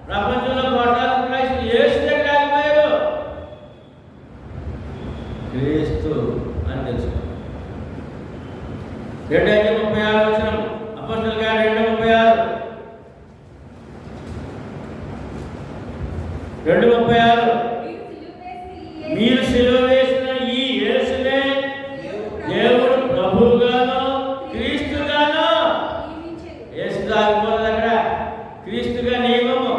ప్రపంచంలో కోటాది క్రైస్తవులు యేసు దగ్గర ఆగిపోయారు. క్రీస్తు అని తెలుసుకో. 2:36 వచనం అపోస్తలుల కార్యాలు 2:36 మీరు సిలువ వేసిన ఈ యేసునే దేవుడు ప్రభువుగాను క్రీస్తుగాను. యేసు ఆగిపోలేదు అక్కడ. క్రీస్తుగా నియమము.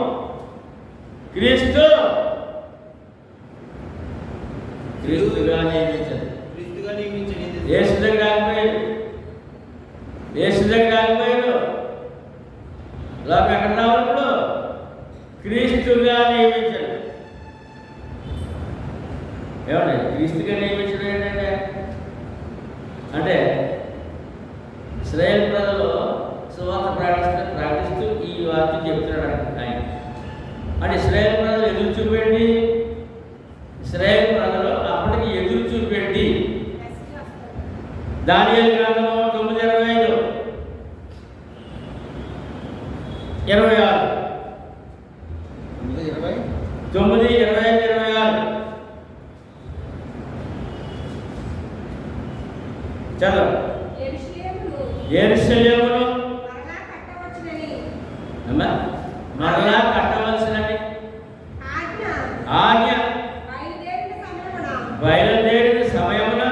క్రీస్తుగా నియమించదు. యేసు దగ్గర ఆగిపోయాడు. యేసు దగ్గర ఆగిపోయాడు. లోకం ఎక్కడ రావాలి ఇప్పుడు? క్రీస్తుగా నియమించాడు. ఏమండి క్రీస్తుగా నియమించడం ఏంటంటే అంటే ఇశ్రాయేల్ ప్రజలు సువార్త ప్రకటిస్తూ ఈ వాక్యం చెప్తున్నాడు ఆయన. అంటే ఇశ్రాయేల్ ప్రజలు ఎదురు చూపెట్టి ఇశ్రాయేల్ ప్రజలు అప్పటికి ఎదురు చూపెట్టి దానియేలు గ్రంథము 9:25 26 9:25-26 చదవ. యెరూషలేమును మరలా కట్టవలసినది ఆజ్ఞ బయలుదేరిన సమయమున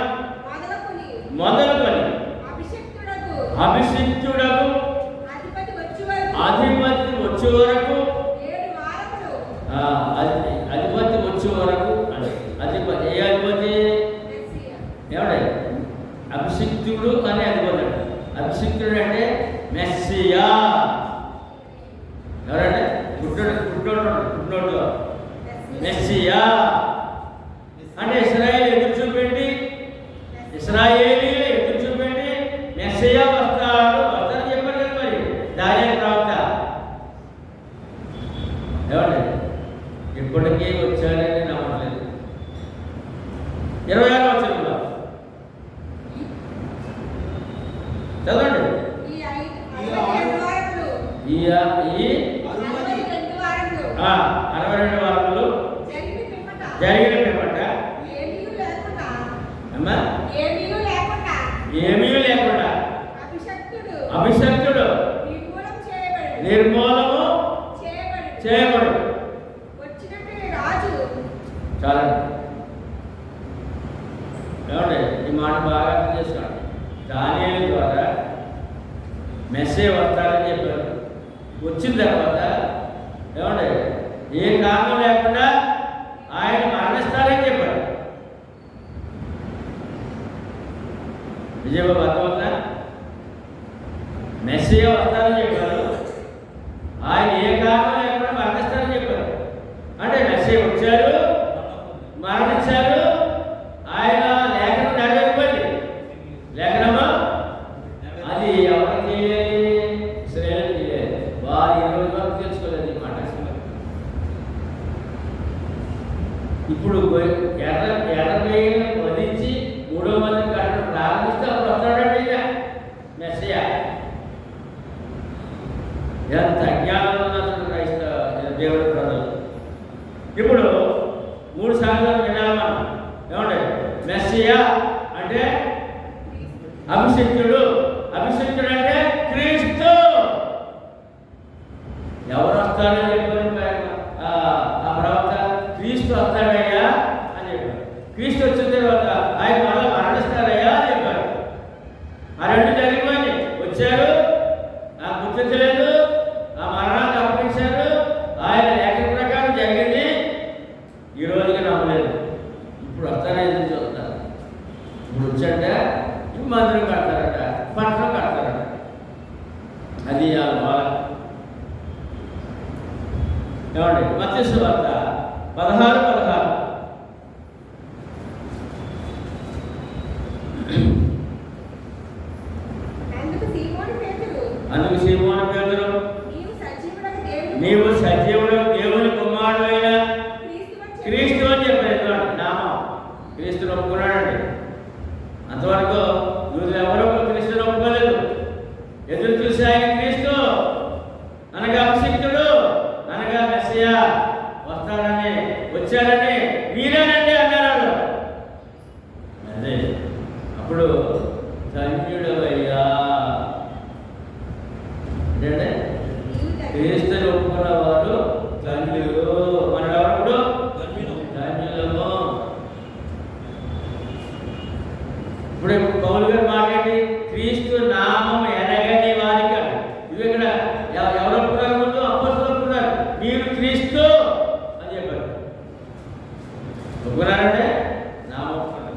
మొదలుకొని అభిషిక్తుడకు అధిపతి వచ్చే వరకు అధిపతి వచ్చే వరకు అంటే అధిపతి ఏ అధిపతి? ఏమంటే అభిషిక్తుడు అని అధిపతి. అభిషిక్తుడు అంటే మెస్సియా. ఎవరంటే పుట్టినోడు మెస్సియా అంటే ఇశ్రాయేలు ఎదురు చూపెట్టి ఇశ్రాయేలీలు ఎదురు చూపెట్టి మెస్సియా వస్తారని చెప్పారు కదా మరి దానియేలు ప్రవక్త. ఏమండి ఇప్పటికీ వచ్చారని నమ్మట్లేదు. 26వ వచనంలో చదవండి. ఈ 62 వారములు జరిగిన పిమ్మట ఏమీ లేకుండా అభిషక్తుడు నిర్మూలము చేయబడు. చాలండి. ఏమండి ఈ మాట బాగా అర్థం చేసుకోండి. దానియేలు ద్వారా మెస్సీయా వస్తారని చెప్పారు. వచ్చిన తర్వాత ఏమండి ఏ కారణం లేకుండా ఆయన మరణిస్తారని చెప్పారు. విజయబాబు అర్థమవుతుందా? మెస్సీయా వస్తారని చెప్పారు. ఆయన ఏ కారణం లేకుండా మరణిస్తారని చెప్పారు. అంటే మెస్సీయా వచ్చారు, మరణించారు. ఆయన లేఖనం నెరవేరిపోయింది. లేఖనమా అది ఎవరికి తెలియాలి? ఇశ్రాయేలుకి తెలియాలి. వారు ఈ రోజు వరకు తెలుసుకోలేదు ఈ మాట. ఇప్పుడు ఎర్రబెయ్యను వధించి 3వ మందిని కట్టడం ప్రారంభిస్తే అప్పుడు వస్తాడండి ఇక మెస్సీయా. ఎంత అజ్ఞానం ఉన్నటువంటి క్రైస్తవ దేవుడి ప్రజలు. ఇప్పుడు 3 సంగతులు వినాలి మనం. ఏమండి మెస్సీయా అంటే అభిషిక్తుడు. అభిషిక్తుడు అంటే క్రీస్తు. ఎవరు వస్తారని చెప్పారు ఆ ప్రవక్త? క్రీస్తు వస్తాడయ్యా అని చెప్పారు. క్రీస్తు వచ్చిన తర్వాత ఆయన మళ్ళీ మరణిస్తారయ్యా అని చెప్పారు. ఆ రెండు జరిగిపోయింది. వచ్చారు, నాకు గుర్తించలేదు, ఆ మరణాన్ని అప్పగించారు. ఆయన లేఖన ప్రకారం జరిగింది. ఈ రోజుకి నమ్మలేదు. ఇప్పుడు వస్తారా ఎదురు చూస్తారు. ఇప్పుడు వచ్చాక మందిరం కడతారట, పట్టణం కడతారట. అది బాగా ఏమండి మత్తయి సువార్త 16:16 అందుకు సీమోను పేతురు నీవు సజీవుడు దేవుని కుమారుడు అయిన క్రీస్తు అని చెప్పారు. నామం క్రీస్తుని ఒప్పుకున్నాడండి. అంతవరకు యూదులు ఎవరో క్రీస్తుని ఒప్పుకోలేదు. ఎదురు చూసి ఆయన క్రీస్తు ధన్యుడవయ్యా. అంటే క్రీస్తుని ఒప్పుకున్న వారు ధన్యులు. మనం ఎవరు? ధన్యులము. ఇప్పుడు పౌలు గారు మాట్లాడి క్రీస్తు నామం ఎరగని వారికి, ఇవి ఇక్కడ ఎవరు ఒప్పుకున్నారు? ముందు అపోస్తలులు ఒప్పుకున్నారు. మీరు క్రీస్తు అని చెప్పారు. ఒప్పుకున్నారంటే నామం ఒప్పుకున్నారు.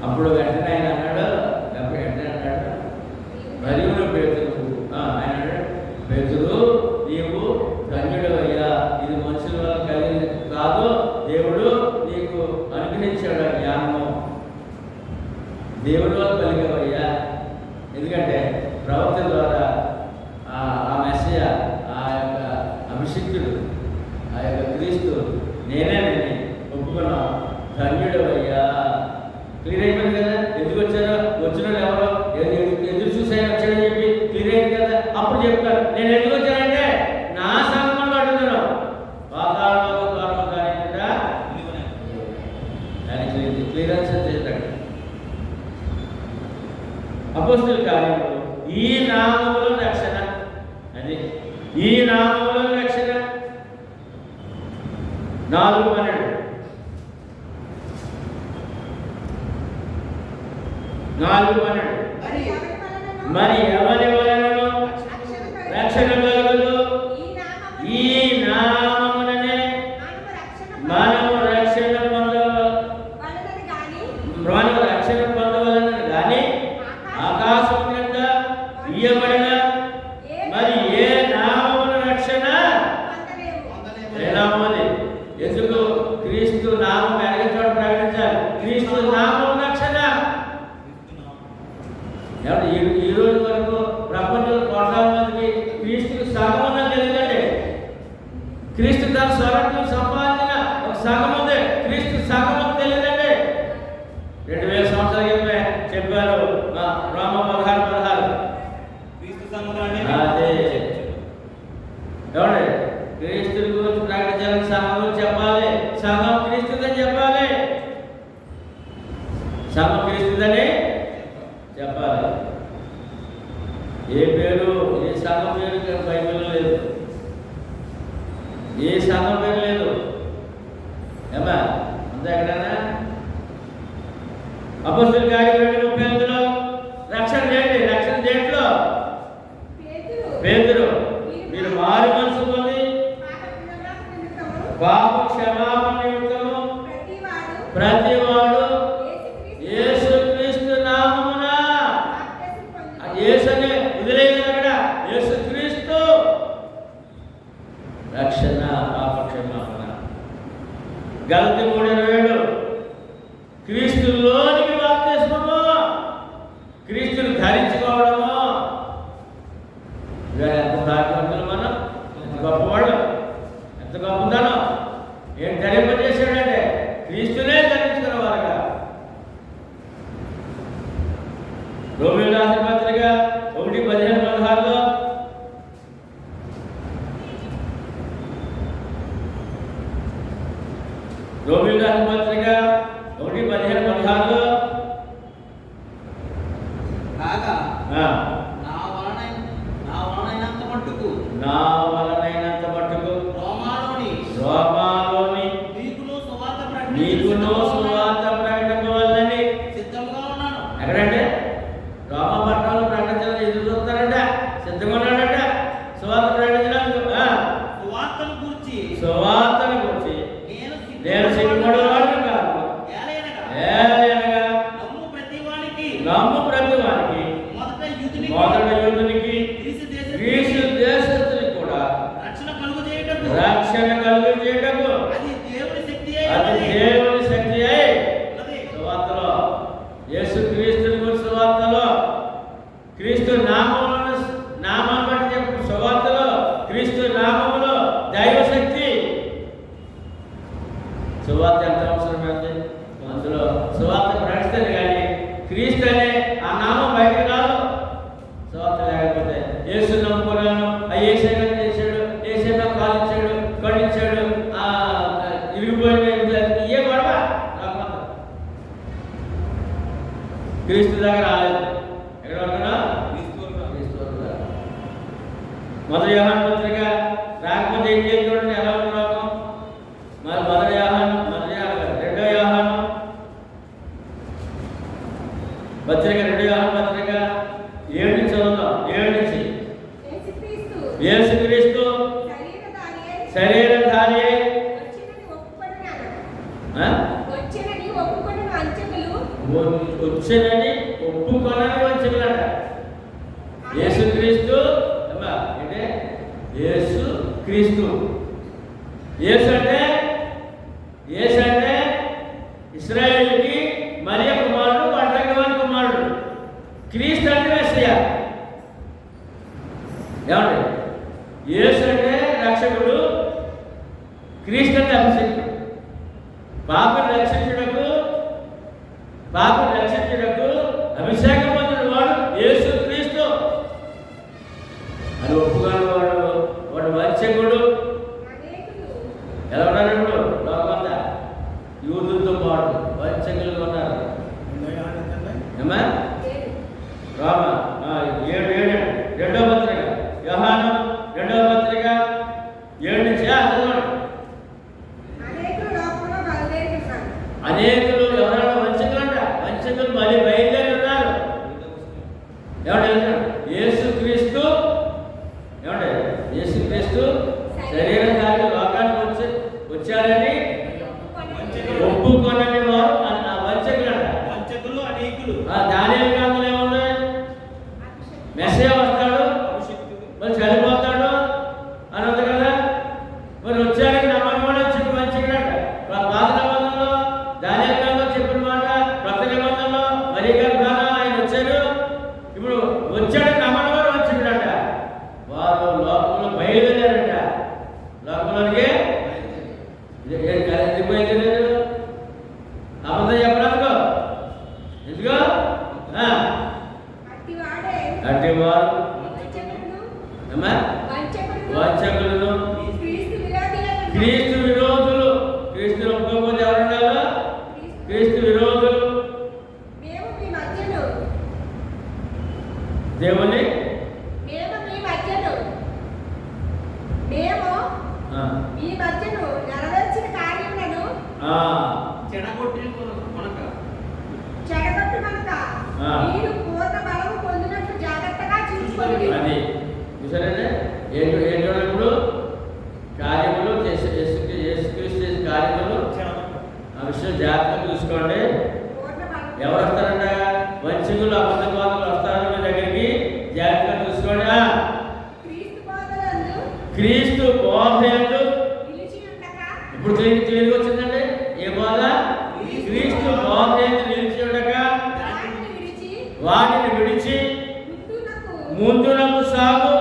అప్పుడు వెంటనే ఆయన అన్నాడు, మరియు పేతురు ఆయన అన్నాడు, పేతురు నీవు ధన్యుడవయ్యా, ఇది మనుషుల వల్ల కలిగింది కాదు, దేవుడు నీకు అనుగ్రహించాడు జ్ఞానము, దేవుడి వల్ల కలిగవయ్యా. ఎందుకంటే ప్రవక్త ద్వారా ఆ మెస్సయ, ఆ యొక్క అభిషిక్తుడు, ఆ యొక్క క్రీస్తు నేనేనని ఒప్పుకున్నాం. ధన్యుడవయ్యా. క్లియర్ అయిపోయింది కదా. ఎందుకు వచ్చారో, వచ్చిన ఎవరో ఎదురు చూసాయని వచ్చాడని చెప్పి క్లియర్ అయింది కదా. అప్పుడు చెప్తారు, నేను ఎందుకు వచ్చానంటే నా సంగమంలో అడుగుతున్నాను, పాతాళంలో ద్వారం కానీ క్లియరెన్స్ చేస్తాడు. అపోస్తలుల కార్యములు ఈ నామములో రక్షణ, అది ఈ నామములో రక్షణ. 4:12 మరి ఎవరి వలనను రక్షణ కలుగును, ఈ నామముననే మనము రక్షణ పొందవలనని కానీ ఆకాశం క్రింద ఇయ్యబడిన మరి ఏ నామమున రక్షణ నామది. ఎందుకు? క్రీస్తు నామం ఎరగచోట ప్రకటించాలి. క్రీస్తు నామం రక్షణ. ఈ రోజు వరకు ప్రపంచంలో 1,000,000 మందికి క్రీస్తుకు సగం ఉన్నది తెలియదండి. క్రీస్తు తన స్వరత్వం సంపాదించిన ఒక సగం ఉంది, క్రీస్తు సగం అని తెలియదండి. 2000 సంవత్సరాల క్రితమే చెప్పారు రోమ 16:16. అదే ఏమండి, క్రీస్తు గురించి ప్రకటించాలని సగం గురించి చెప్పాలి, సగం క్రీస్తుదని చెప్పాలి, సగం క్రీస్తుదని చెప్పాలి. ఏ పేరు, ఏ సంఘం పేరు బైబిల్లో లేదు, ఏ సంఘం పేరు లేదు. ఏమా అంతా ఎక్కడైనా అపోస్తలుల కార్యం 2:38లో రక్షణ చేయండి. రక్షణ చేయట్లో పేతురు మీరు మారు మనసు పొంది పాప క్షమాపణ నిమిత్తము ప్రతివాడు యేసుక్రీస్తు నామమున, యేసుని వదిలేదు అక్కడ, యేసుక్రీస్తు రక్షణ, పాప క్షమాపణ. గలతీ 3:27 క్రీస్తులోనికి బాప్తిస్మము, క్రీస్తుని ధరించుకోవడము. ఎంత భాగ్యవంతులు మనం, ఎంత గొప్పవాడు, ఎంత గొప్పదనం. ఏం ధరింపజేశాడంటే క్రీస్తునే ధరించుకున్న వారుగా. రోమీయులకు రాసిన పత్రిక 1:15-16లో రోమీయులకు రాసిన పత్రిక 1:15-16లో కాగా నా వలనైనంత మట్టుకు రోమాలోని నీకును సువార్త ప్రకటింపవలనని సిద్ధంగా ఉన్నాను. ఎక్కడంటే రోమా పట్టణంలో ప్రకటించాలని ఎదురు చూస్తారంట, సిద్ధంగా ఉన్నాడంట సువార్త ప్రకటించడానికి. సువార్తను గురించి నేను సిగ్గుపడేవాడిని కాదు. ఏలయనగా నమ్ము ప్రతి వానికి మొదట యూదునికి గ్రీసు దేశస్తునికి కూడా రక్షణ కలుగు చేయటకు అది దేవుని శక్తి అయి సువార్తలో, యేసు క్రీస్తుని గురించి సువార్తలో, క్రీస్తు నామం బట్టి చెప్పు సువార్తలో, క్రీస్తు నామములో దైవశక్తి. సువార్త ఎంత అవసరమైంది? అందులో సువార్త ప్రకటిస్తుంది కానీ క్రీస్తు అనే ఆ నామం బయటకు రాదు. సువార్త లేకపోతే యేసు నమ్ముకున్నాను, ఏసైనా చేశాడు, ఏసైనా కాలిచ్చాడు, కళ్ళిచ్చాడు, ఇరిగిపోయిన ఏ గొడవ క్రీస్తు దాకా రాలేదు. ఎక్కడ వరకునా? క్రీస్తు వరకు రాలేదు. క్రీస్తు వరకు రాలేదు. మొదటి యోహాను పత్రిక రాకపోతే ఏం చేసి చూడండి ఎలా ఉంది లోకం. మరి రెండో యోహాను పత్రిక 2 యోహాను పత్రిక 7 నుంచి చదువుతాం. 7 నుంచి యేసుక్రీస్తు శరీరధారి అయి వచ్చేనని ఒప్పుకొనని వంచకులట. యేసుక్రీస్తు అంటే యేసు క్రీస్తు. యేసు అంటే ఇశ్రాయేలుకి మరియ కుమారుడు, వంటకవాని కుమారుడు. క్రీస్తు అంటే మెస్సియా. ఏమండి? యేసు అంటే రక్షకుడు, క్రీస్తు అంటే అభిషేకుడు. పాపిని రక్షించుటకు అభిషేకం పొందిన వాడు యేసు క్రీస్తు అని ఒప్పుకోని వాడు వంచకుడు. ఎలా ఉన్నారు ఇప్పుడు లోకమంతా? యూదులతో పాటు వంచకులు ఉన్నారు. ఏమా? రామ 7 రెండవ పత్రిక యోహాను 2వ పత్రిక 7 నుంచి చదవండి. అనేకులు ఎవరైనా వంచకులు మళ్ళీ బయలుదేరి ఉన్నారు. ఏమంటే యేసుక్రీస్తు శరీరధారి లోకానికి వచ్చారని ఒప్పుకొనని వారు వంచకులంట. వంచకులు అనేకులు. దానియేలు గ్రంథంలో ఏముంది? మెస్సియా వస్తాడు, మరి చనిపోతాడు అని ఉంది కదా. మరి వచ్చారని నమ్మకం చెప్పి వంచకులంట. పాత నిబంధనలో దానియేలు గ్రంథంలో చెప్పిన మాట, కొత్త నిబంధనలో మరి గర్భాన ఆయన వచ్చారు. ఇప్పుడు వచ్చాడని నమ్మకం వంచకులంట. వారు లోకంలో బయలుదేరారంట. లోకంలోనికి ఎందుకు బయలుదేరారు? అబద్ధం చెప్పడానికో ఎందుకో? అట్టివారు వంచకులను, క్రీస్తు విరోధులు. క్రీస్తుని ఒప్పుకోకపోతే ఎవరుండాలో? క్రీస్తు విరోధులు. దేవుని నెరవేర్చిన కార్యములను చెడగొట్టు కనుక మీరు పూర్ణ బలము పొందినట్లు జాగ్రత్తగా చూసుకోండి. అది చూసారంటే ఇప్పుడు కార్యములు యేసుక్రీస్తు చేసే కార్యములు ఆ విషయం జాగ్రత్తగా చూసుకోండి. ఎవరు వస్తారంట? వంచకులు, అబద్ధవాదులు వస్తారని మీ దగ్గరికి. జాగ్రత్తగా చూసుకోండి. క్రీస్తు బోధయందు ఇప్పుడు తిరిగి వచ్చిందండి. ఏ బోధ? క్రీస్తు బోధయందు నిలిచి ఉండగా వాటిని విడిచి ముందునకు సాగు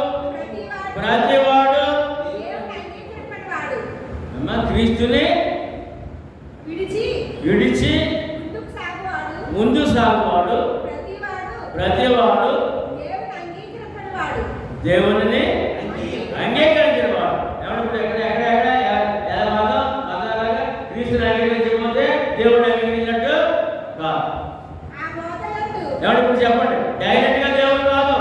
ప్రతివాడు క్రీస్తుని విడిచి ముందు సాగువాడు ప్రతివాడు దేవుని అంగీకరించిన వాడు. ఎవరు ఎలా మతాలాగా క్రీస్తుని అంగీకరించకపోతే దేవుడిని అంగీకరించినట్టు కాదు. ఎవరు ఇప్పుడు చెప్పండి? డైరెక్ట్ గా దేవుడు కాదు.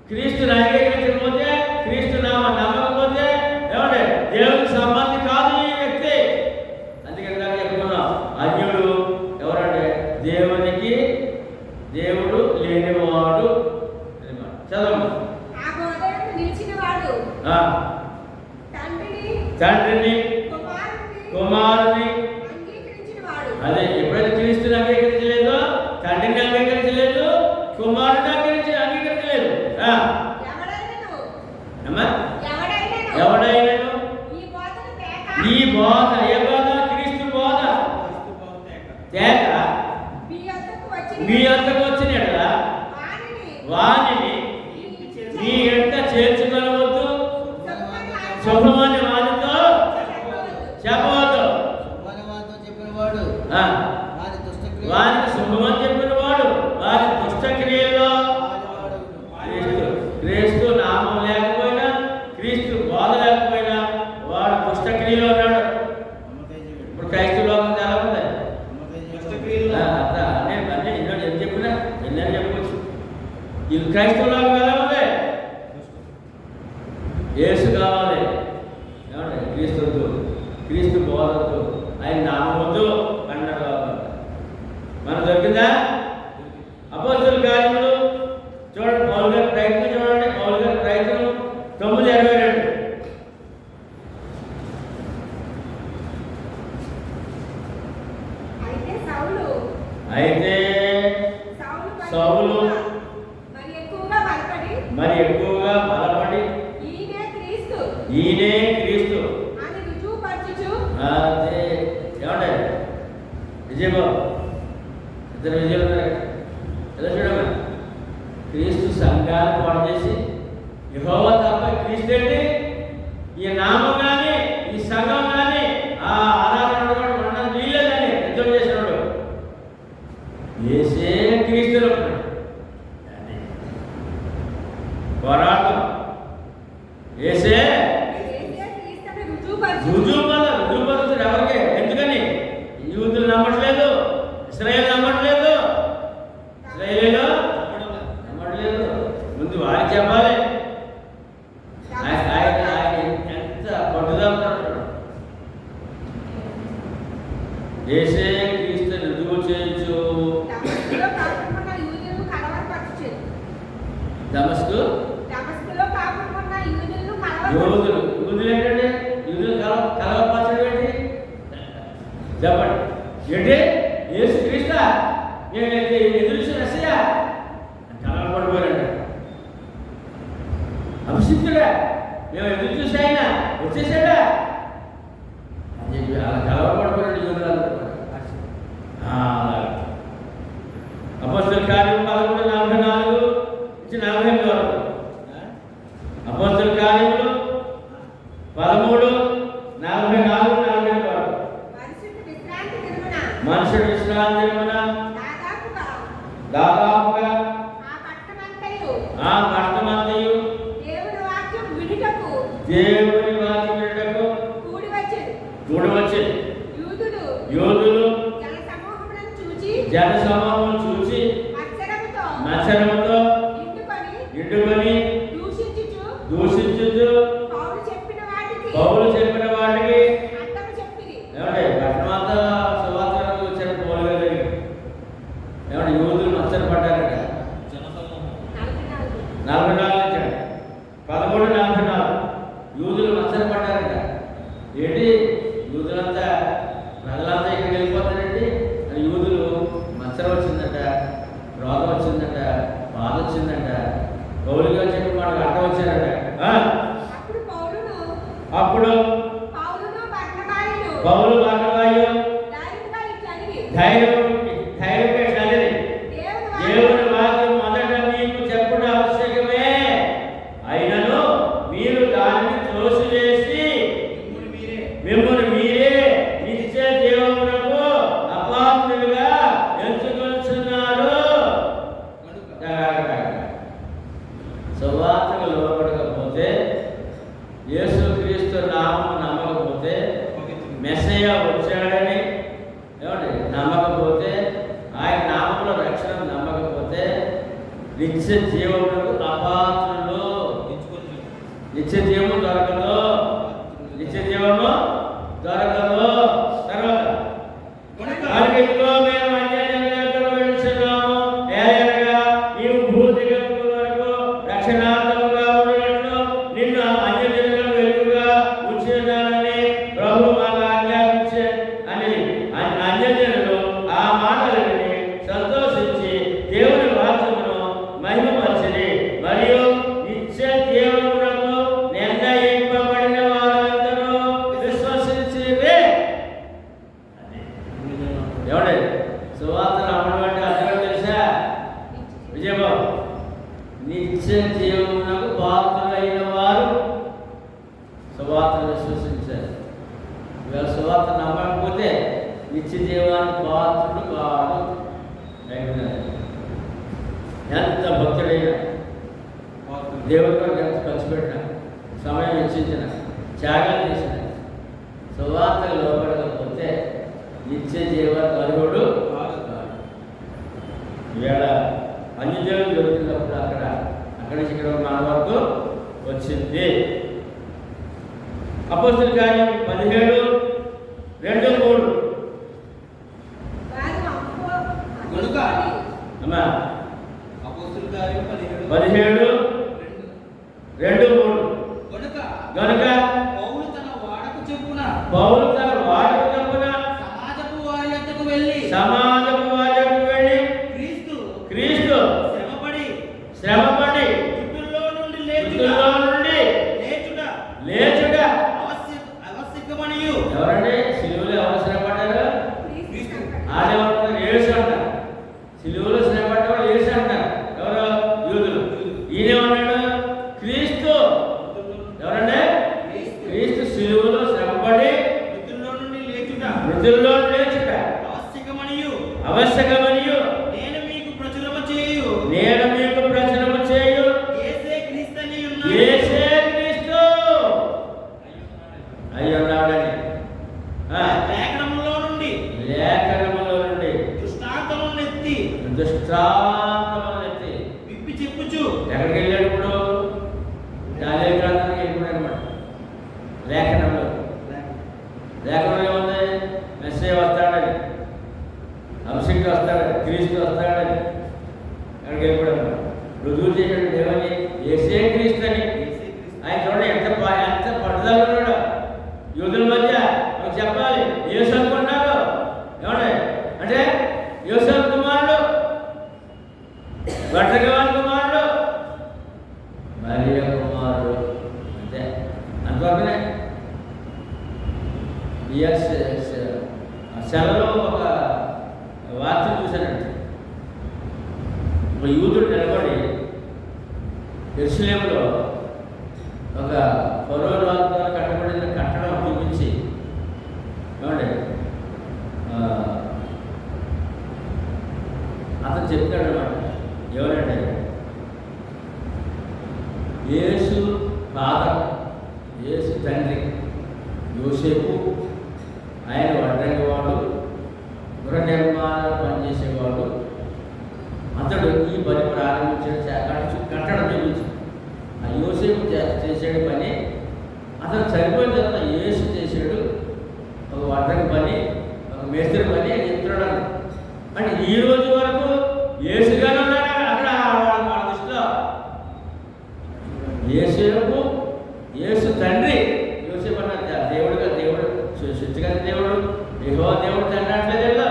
క్రీస్తుని అంగీకరించకపోతే, క్రీస్తు నామం నమ్మకపోతే ఏమంటే దేవునికి సంబంధి కాదు ఈ వ్యక్తి. అందుకని దాకా చెప్పుకున్నాం. అన్యుడు ఎవరంటే దేవుడు లేనివాడు. చదవండి. తండ్రిని కుమారుని అదే ఎప్పుడైతే క్రీస్తుని అంగీకరించలేదో, తండ్రిని అంగీకరించలేదు, కుమారుని అంగీకరించలేదు. ఎవడైనాను ఈ బోధ, ఏ బోధ? క్రీస్తు బోధ తేక మీ అంతకు వచ్చిన వాణిని మీ ఎంత చేర్చుకొనవద్దు, శుభమని వారితో చెప్పవద్దు. వారికి శుభమని చెప్పిన వాడు వారి దుష్టక్రియల్లో క్రీస్తు నామం లేకపోయినా, క్రీస్తు బోధ లేకపోయినా వాడు దుష్టక్రియలో ఉన్నాడు. ఇప్పుడు క్రైస్తవ లోకం చాలా ఉంది. నేను ఎందుకు ఇది క్రైస్తవులకు ఎలా ఉంది? యేసు కావాలి, ఏమంటే క్రీస్తు వద్దు, క్రీస్తు బోధద్దు, ఆయన నామవద్దు అన్నాడు. మనకు దొరికిందా? అపోస్తలుల కార్యములు చూడండి, పౌలు గారి ప్రయత్నం చూడండి. పౌలు గారి ప్రయత్నం 9:22. అయితే సౌలు మరి ఎక్కువగా బలపడి ఈయనే క్రీస్తు అదే ఏమంటే విజయబాబు ఇద్దరు విజయాలు ఉన్నారు. ఎలా చూడమని క్రీస్తు సంఘాన్ని పాడు చేసి యెహోవా తప్ప క్రీస్తు ఏంటి? ఈ నామం కానీ ఈ సంఘం కానీ ఆ ఆరాధన ఉండడం వీల్లేదని యుద్ధం చేసినాడు. ఏసే క్రీస్తులు పోరాటం ఏసే రుజువుపరుతుడు ఎవరికి? ఎందుకని? యూదులు నమ్మట్లేదు, ఇశ్రాయేలు నమ్మట్లేదు, ఇశ్రాయేలు నమ్మట్లేదు. ముందు వారికి చెప్పాలి. ఆయన ఎంత పట్టుదల ఏసే క్రీస్తు రుజువు చేయొచ్చు. దమస్కు యూదులు ఏంటంటే యూదులు కలవపరచడం ఏంటి చెప్పండి. ఏంటి? యేసు క్రీస్తా నేనైతే ఎదురు రసయ్యా కలవపడిపోయాడు. అభిషిక్తుడా మేము ఎదురు చూసి ఆయన వచ్చేసాడా అని చెప్పి అలా కలవపడిపోయాడు యూదులందరూ. అపోస్తలుల కార్యం 11:44-48 వరకు. అపోస్తలుల కార్యములు 13:44-48 వరకు. మనుషుడు విశ్రాంతి దినమున దాదాపుగా ఆ పట్టణమంతయు దేవుని వాక్యం వినుటకు కూడి వచ్చేది. యూదులు జనసమూహం చూచి మత్సరముతో నిండుకొని దూషించుచు పౌలు చెప్పిన వాటికి ఏమంటే పట్టణమంతా సువార్తలకు వచ్చారు. పౌలు గారి దగ్గర ఏమంటే యూదులు మత్సరపడ్డారట. 44 ఇచ్చాడు. 13:44 యూదులు మత్సరపడ్డారట. ఏంటి యూదులంతా ప్రజలంతా ఇక్కడికి వెళ్ళిపోతారండి అని యూదులు మత్సరం వచ్చిందట, రోగం వచ్చిందట, బాధ వచ్చిందట. పౌలు గారు చెప్పి మనకు అడ్డం వచ్చారట. అప్పుడు పౌలు బర్నబాయు ధైర్యంగా చదివి దేవుని వాక్యం మొదట మీకు చెప్పడం ఆవశ్యకమే, అయినను మీరు దానిని త్రోసివేసి మిమ్మల్ని మీరే నిత్య జీవమునకు అపాత్రులుగా ఎంచుకొనుచున్నారు. సువార్తకు లోబడకపోతే, యేసుక్రీస్తు నామము నమ్మకపోతే, మెస్సయ్య వచ్చాడని ఏమండి నమ్మకపోతే, ఆయన నామంలో రక్షణ నమ్మకపోతే నిత్య జీవమునకు అపాత్రులు. నిత్య జీవము దొరకదు, నిత్య జీవము దొరకదు. తర్వాత మేము అన్యజనులకు వెళ్తున్నాము, ఏలయనగా నీవు భూదిగంతుల వరకు రక్షణార్థముగా ఉండినట్లు నిన్ను అన్యజనులకు వెలుగుగా ఉంచుతానని ప్రభు మాకు ఆజ్ఞాపించే అని అన్యజనులు ఆ మాటలు విని సంతోషించి దేవుని వాక్యమును మహిమపరచిరి. మరియు నిత్య జీవమునకు నిర్ణయింపబడిన వారందరూ విశ్వసించిరి. ఎవడే సువార్తను అమ్మడం అంటే అర్థం తెలుసా విజయబాబు? నిత్య జీవమునకు పాత్రులైన వారు సువార్తను విశ్వసించారు. ఇవాళ సువార్త నమ్మకపోతే నిత్య జీవానికి పాత్రుడు కాదు. ఎంత భక్తుడైనా, దేవుడి కొరకు ఎంత ఖర్చు పెట్టినా, సమయం వెచ్చించిన, త్యాగం చేసిన, సువార్తకు లోపడకపోతే నిత్య జీవ కరువుడు కాదు. ఈవేళ అన్యజనులు దొరికినప్పుడు అక్కడి నుంచి ఇక్కడ మన వరకు వచ్చింది. అపోస్తలుల కార్యం 17:2-3. కనుక అమ్మా అపోస్తలుల కార్యం 17:2-3. గనుక పౌలు తన వాడకు చెప్పున సమాజపు వారి యొద్దకు వెళ్ళి క్రీస్తు శ్రమపడి మృతుల్లో నుండి లేచుట ఆవశ్యకమనియు. ఎవరండి సిలువలో ఎవరు శ్రమపడ్డారు? ఆడేవాళ్ళు యేసు అంటారు. సిలువలో శ్రమపడ్డవాళ్ళు యేసు అంటారు. ఎవరు? యూదులు. ఈయనేమన్నాడు? క్రీస్తు. ఎవరండి? క్రీస్తు సిలువలో శ్రమపడి మృతుల్లో నుండి లేచుట ఆవశ్యకమనియు నేను మీకు ప్రచురము చేయు యేసే క్రీస్తని ఉన్నాడు. యేసే క్రీస్తు అయి ఉన్నాడని లేఖనములో నుండి దృష్టాంతములను ఎత్తి విప్పి చెప్పుచు ఎక్కడికి వెళ్ళాడు? ఇప్పుడు దానియేలు గ్రంథానికి వెళ్ళిపోయాడు అనమాట. లేఖనంలో ఏముంది? మెస్సయ్య వస్తాడని, అభిషేకుడు వస్తాడని, క్రీస్తు వస్తాడని అక్కడికి వెళ్ళిపోయాడు. రుజువు చేశాడు దేవుని యేసే క్రీస్తు అని. ఆయన చూడండి ఎంత పట్టుదల ఉన్నాడు యూదుల మధ్య. మీకు చెప్పాలి, యేసు అనుకున్నారు ఏమండి అంటే యోసేపు కుమారుడు, భద్రగవాని కుమారుడు, మరియ కుమారుడు, అంతే అంతవరకునే. సెలలో ఒక వార్త చూశానండి. ఒక యూదుడు నిలబడి యెరూషలేములో ఒక ఫరో రాజు ద్వారా కట్టబడిన కట్టడం చూపించి ఏమండి అతను చెప్తాడు అన్నమాట. ఎవరంటే యేసు ఫాదర్, యేసు తండ్రి యోసేపు, ఆయన వడ్రంగివాడు, గృహ నిర్మాణాలు పనిచేసేవాడు. అతడు ఈ పని ప్రారంభించాడు, కట్టడం చూపించి. ఆ యోసేపు చేసాడు పని. అతను చనిపోయిన తర్వాత యేసు చేసాడు ఒక వడ్రంగి పని, ఒక మేస్త్రి పని అని చెప్తున్నాడు. అంటే ఈ రోజు వరకు యేసుగానే ఉన్నాడు అక్కడ వాళ్ళ దృష్టిలో. యేసేపు, యేసు తండ్రి. యోసేపు అన్న దేవుడు సృష్టిగా దేవుడు, యెహోవా దేవుడు తండ్రి అంటలేదు కదా.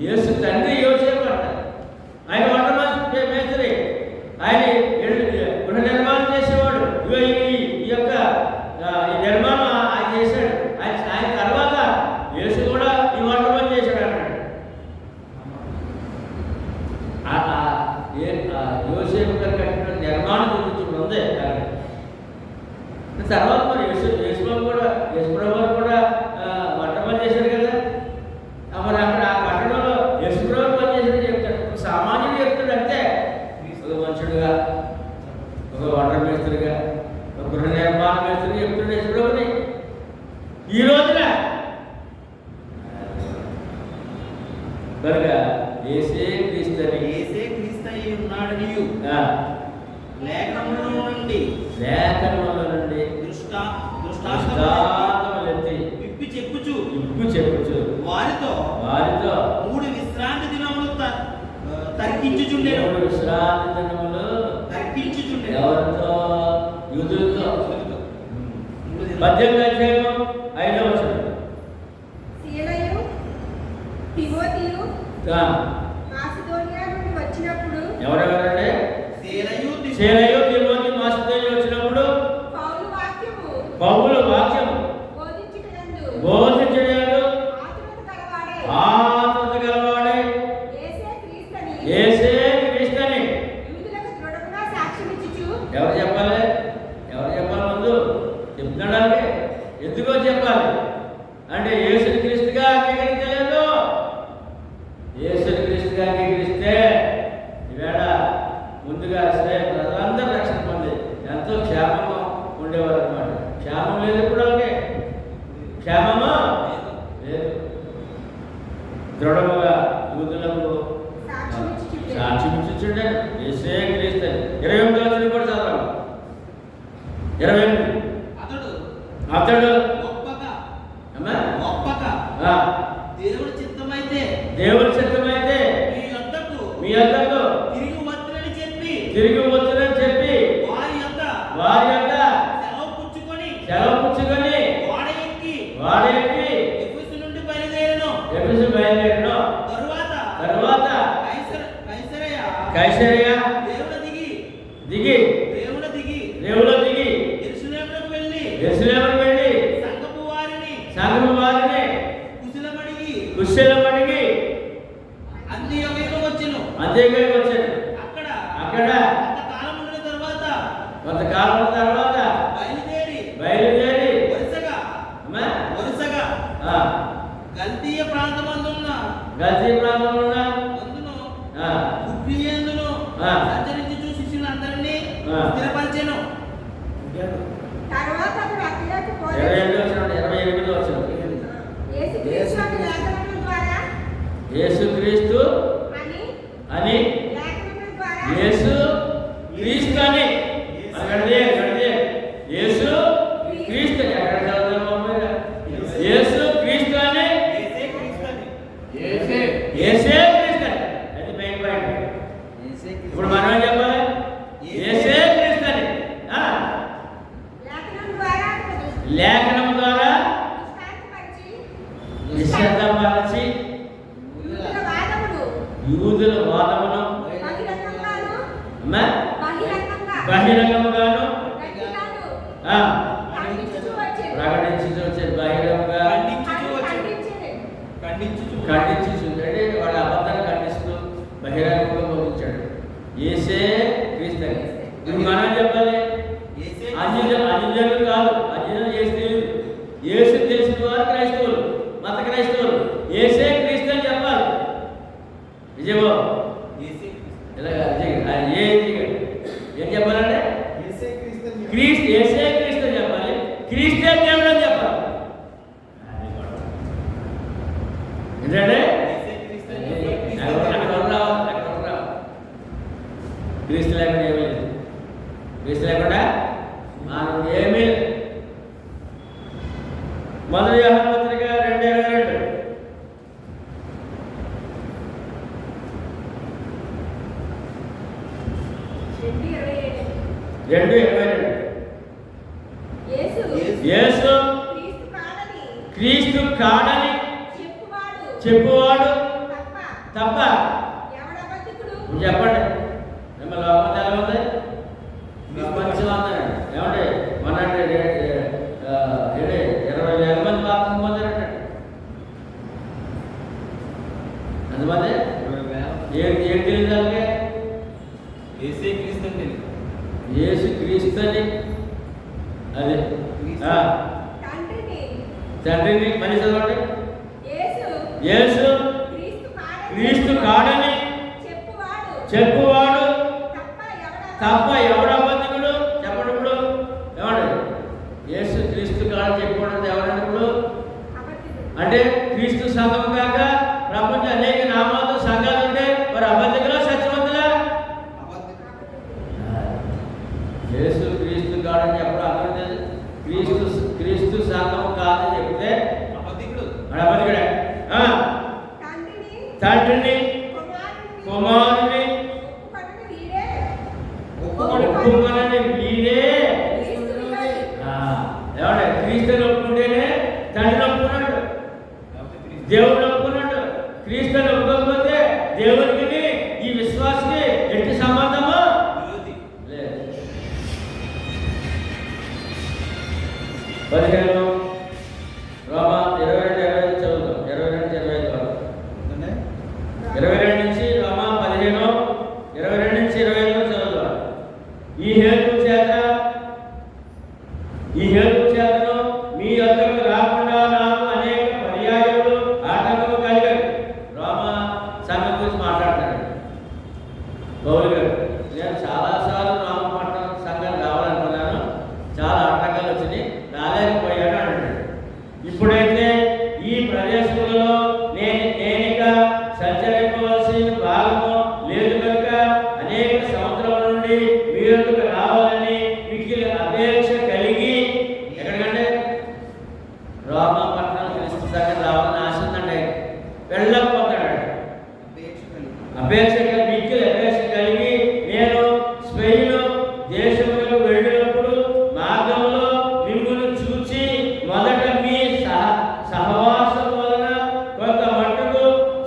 యేసు తండ్రి యోసేపు అంటారు. ఆయన వంట మేస్త్రి, ఆయన గృహ నిర్మాణం చేసేవాడు. ఈ యొక్క ఈ నిర్మాణం ఆయన చేశాడు. ఆయన తర్వాత యేసు కూడా ఈ వంట పని చేశాడు అన్నాడు. యోసేపు గారు కట్టిన నిర్మాణం గురించి ఉంది. తర్వాత మరి యేసుప్రభు కూడా వంట పని చేశాడు కదా. మరి అక్కడ ఆ కట్టడంలో యేసుప్రభు పని చేశాడని చెప్తాడు. సామాన్యుడు చెప్తాడు అంతే. ఒక మనుషుడుగా, ఒక వంట మేస్త్రిగా, ఒక గృహ నిర్మాణ మేస్త్రిగా చెప్తాడు యేసుప్రభుని. ఈ రోజున కనుక యేసే క్రీస్తయి ఉన్నాడనియు లేఖనముల నుండి దృష్టాంతములెత్తి విప్పి చెప్పుచు వారితో 3 విశ్రాంతి దినములు తర్కించుచుండెను. ఎవరితో? యూదులతో. 18వ అధ్యాయం 5వ వచనం. సీలయు తిమోతియు మాసిదోనియా నుండి వచ్చినప్పుడు. ఎవరెవరండి? సేలయు తిమోతి మాసిదోనియా వచ్చినప్పుడు పౌలు వాక్యము బోధించడంలో ఆతురత గలవాడే యేసే క్రీస్తని యూదులకు దృఢంగా సాక్ష్యమిచ్చుచు. ఎవరు చెప్పాలి ముందు? చెప్తున్నాడు. ఎందుకో చెప్పాలి అంటే యేసు క్రీస్తుగా అంగీకరించలేదు. యేసు క్రీస్తుగా అంగీకరిస్తే ఈవేళ ముందుగా ప్రజలందరూ రక్షణ పొంది ఎంతో క్షేమంగా ఉండేవారు అన్నమాట. క్షేమం లేదు ఇప్పుడు. అలాగే క్షేమమా లేదు. దృఢముగా యూదులకు చూపించుండే యేసే క్రీస్తు 28వ వచనం కూడా చదవాలి. 28 అతడు గొప్పగా అమ్మా గొప్పగా దేవుడి చిత్తమైతే మీ యొద్దకు తిరిగి వచ్చునని చెప్పి వారి యొక్క సెలవు పుచ్చుకొని వాడ ఎక్కి ఎఫెసు నుండి బయలుదేరను. తరువాత కైసరయ దిగి రేవులో దిగి యెరూషలేమునకు వెళ్ళి సంఘపు వారిని కుశలమడిగి అంత్యోక్యకు వచ్చెను. అక్కడ కొంతకాలం తర్వాత బయలుదేరి వరుసగా గల్తీయ ప్రాంతమందున్న అందును ఉప్పియందును సంచరించుచు శిష్యులందరినీ స్థిరపరిచెను. తర్వాత అతడు అక్కడకు పోయి 28వ వచనం యేసుక్రీస్తు అనే లేఖనముల ద్వారా యేసుక్రీస్తు అని లేఖనముల ద్వారా యేసు క్రీస్తు అని అక్కడే యేసు క్రీస్తు అని అక్కడ చదువుతాం. యేసు క్రీస్తు అని యేసే క్రీస్తు అని అది మెయిన్ పాయింట్. ఇప్పుడు మనం ఏం చెప్పాలి? యేసే క్రీస్తు అని లేఖనం ద్వారా నిశ్శబ్దపరిచి యూదుల వాదమును బహిరంగముగాను ప్రకటించి వచ్చారు. బహిరంగంగా ఖండించి అంటే వాళ్ళ అబద్ధాన్ని ఖండిస్తూ బహిరంగంగా బోధించాడు. యేసే క్రీస్తు అని. ఇప్పుడు మనం చెప్పాలి అన్యజనులు కాదు, అన్యజనులు యేసు తెలియదు. యేసు తెలిసిన వారు క్రైస్తవులు, మత క్రైస్తవులు. యేసే క్రీస్తు అని చెప్పాలి. విజయబాబు ఇలాగా ఏం చెప్పాలంటే యేసే క్రీస్తు అని చెప్పాలి. క్రీస్తే దేవుడు అని చెప్పాలి. ఏంటంటే క్రీస్తు లేకుండా ఏమీ లేదు. క్రీస్తు లేకుండా మనం ఏమీ లేదు. మొదటి యోహాను పత్రిక 2:22 యేసు క్రీస్తు కాడని చెప్పువాడు తప్ప చెప్పండి. మిమ్మల్ని లోపల ఎలా ఉంది? ప్రపంచం అందండి ఏమంటే 20,000 మంది బాప్తిసం పొందారంట. ఎంతమంది? ఏం తెలియదు అలాగే యేసు క్రీస్తు అని అదే తండ్రిని మళ్ళీ చదవండి. యేసు క్రీస్తు కాడని చెప్పువాడు తప్ప ఎవడబద్ధికుడు? చెప్పండి. ఇప్పుడు ఏమండి? యేసు క్రీస్తు కాడని చెప్పుకోవడం ఎవరండి? ఇప్పుడు అంటే క్రీస్తు సంఘం కాక ప్రపంచ అనేక నామాలతో సంఘాలు ఉంటే మరి అబద్ధికులా సత్యవంతులా? యేసు క్రీస్తు కాడని చెప్పడం అర్థం లేదు. క్రీస్తు సంఘం కాదని చెప్తే అబద్ధికుడే. తండ్రిని కుమారుని ఒప్పుకొనని వీడే. ఏమంటే క్రీస్తుని ఒప్పుకుంటేనే తండ్రిని ఒప్పుకున్నాడు, దేవుడిని ఒప్పుకున్నాడు. క్రీస్తుని ఒప్పుకోకపోతే దేవుడికి ఈ విశ్వాసకి ఎట్టి సంబంధము లేదు. 15 రోమా 22:25 చదువుతాం. 22-25 వరకు 22 నుంచి రోమా 15:22-25 వరకు చదువుతాం. ఈ హేతు చేతను మీ యొద్దకు రాకుండా నాకు అనేక పర్యాయములు ఆటంకము కలిగాయి. రోమా సంఘం గురించి మాట్లాడతాడు పౌలు గారు. నేను చాలాసార్లు రామపట్నం సంఘం రావాలనుకున్నాను, చాలా ఆటంకాలు వచ్చినాయి, రాలేకపోయాను అంటాడు. ఇప్పుడైతే ఈ ప్రదేశంలో నేనిక సంచరింపవలసిన భాగము లేదు కనుక అనేక సంవత్సరాల నుండి మీ వద్దకు రావాలని మిక్కిలి అపేక్ష కలిగి ఎక్కడికంటే రోమాపట్నం క్రీస్తు దగ్గర రావాలని ఆశ ఉందండి. వెళ్ళకపోతాడు. అపేక్ష మిక్కిలి అపేక్ష కలిగి నేను స్పెయిన్ దేశంలో వెళ్ళినప్పుడు మార్గంలో మిమ్మల్ని చూచి మొదట మీ సహవాసం వలన కొంత మట్టుకు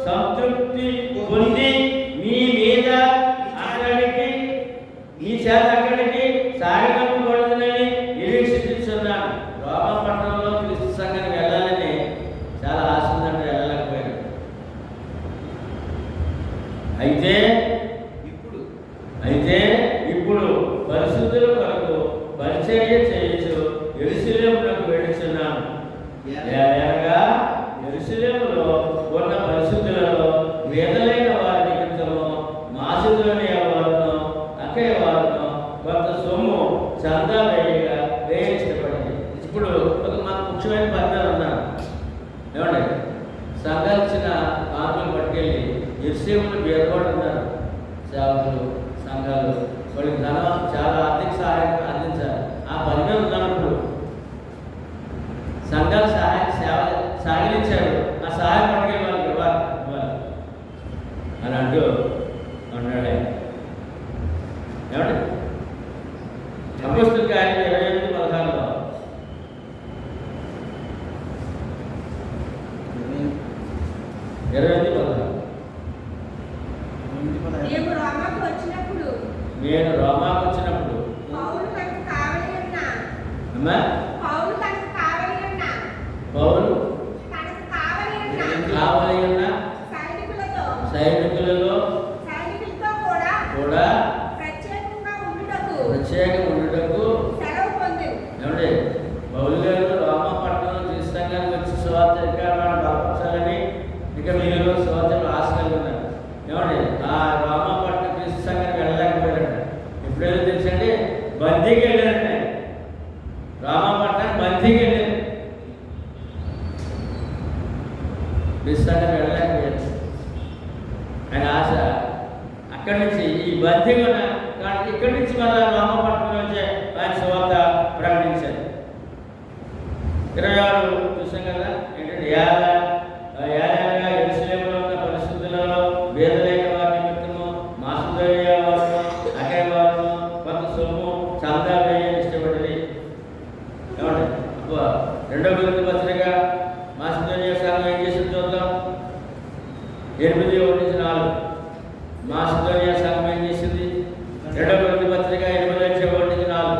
సంతృప్తి పొంది మీ మీద అక్కడికి మీ చేత అక్కడికి సాగనపడుతుందని నిరీక్షిస్తున్నాను. రోమాపట్నంలో క్రీస్తు సంఘానికి వెళ్ళాలని చాలా ఆశ ఉందంటే వెళ్ళలేకపోయాను. అయితే ఇప్పుడు పరిశుద్ధుల కొరకు పరిచర్య చేయొచ్చు యెరూషలేమునకు వెళుచున్నాను. అనగా యెరూషలేములో ఉన్న పరిశుద్ధులలో వేదలైన వారి నిమిత్తము మాసిదోనియ వారును అక్కయ్య వారును కొంత సొమ్ము చందా వేయ ఇష్టపడింది. ఇప్పుడు ఒక మాకు ముఖ్యమైన పద్ధతులు ఉన్నారు. ఏమండి, సంఘాలు ఇచ్చిన కానుకలు పట్టుకెళ్ళి యెరూషలేములో బీదవాళ్ళు ఉన్నారు. సేవకులు సంఘాలు వాళ్ళకి ధనం చాలా ఆర్థిక సహాయం అందించాలి. ఆ పని మీద ఉన్నప్పుడు సంఘాలు సాగించాడు. ఆ సహాయం పట్టుకెళ్ళి వాళ్ళకి ఇవ్వాలి అని అంటూ అన్నాడు. ఏమండి, అపోస్తలుల కార్యం 28:16 28:16 నేను రోమాకు వచ్చినప్పుడు పౌలు తనకు కావలయన్న అమ్మా పౌలు తనకు కావలయన్న పౌలు కావలయన్న సైనికులతో సైనికులతో కూడా ప్రత్యేకంగా ఉండుటకు సెలవు పొందింది. ఏమండి, పౌలు గారు రోమాపట్నంలో క్రీస్తు సంఘానికి వచ్చి సువార్త బలపరచాలని ఇక మీరు సువార్తలు ఆశ కలిగి ఉన్నారు. ఏమండి, ఆ రోమాపట్నం క్రీస్తు సంఘానికి వెళ్ళలేకపోయారంట. ఎప్పుడైనా తెలుసండి, బందీకి వెళ్ళారండి. రామాపట్నానికి బందీకి వెళ్ళారు. క్రీస్తు సంఘానికి వెళ్ళలేకపోయారు. ఆయన ఆశ అక్కడి నుంచి ఈ బందీ కానీ ఇక్కడి నుంచి మన రామపట్నం నుంచి ఆయన సువార్త ప్రకటించారు. 26 చూసాం కదా ఏంటంటే ఏలనగా యెరూషలేములో ఉన్న పరిశుద్ధులలో వేదలైన వారి నిమిత్తము మాసిదోనియ వారును అక్కయ్య వారును కొంత సొమ్ము చందా వేయ ఇష్టపడింది. ఏమండి, 2 కొరింథీ పత్రిక మాసిదోనియ సంఘం ఏం చేసింది చూద్దాం. 8:1-4 మాసిదోనియ సంఘం ఏం చేసింది? 2 కొరింథీ పత్రిక 8:1-4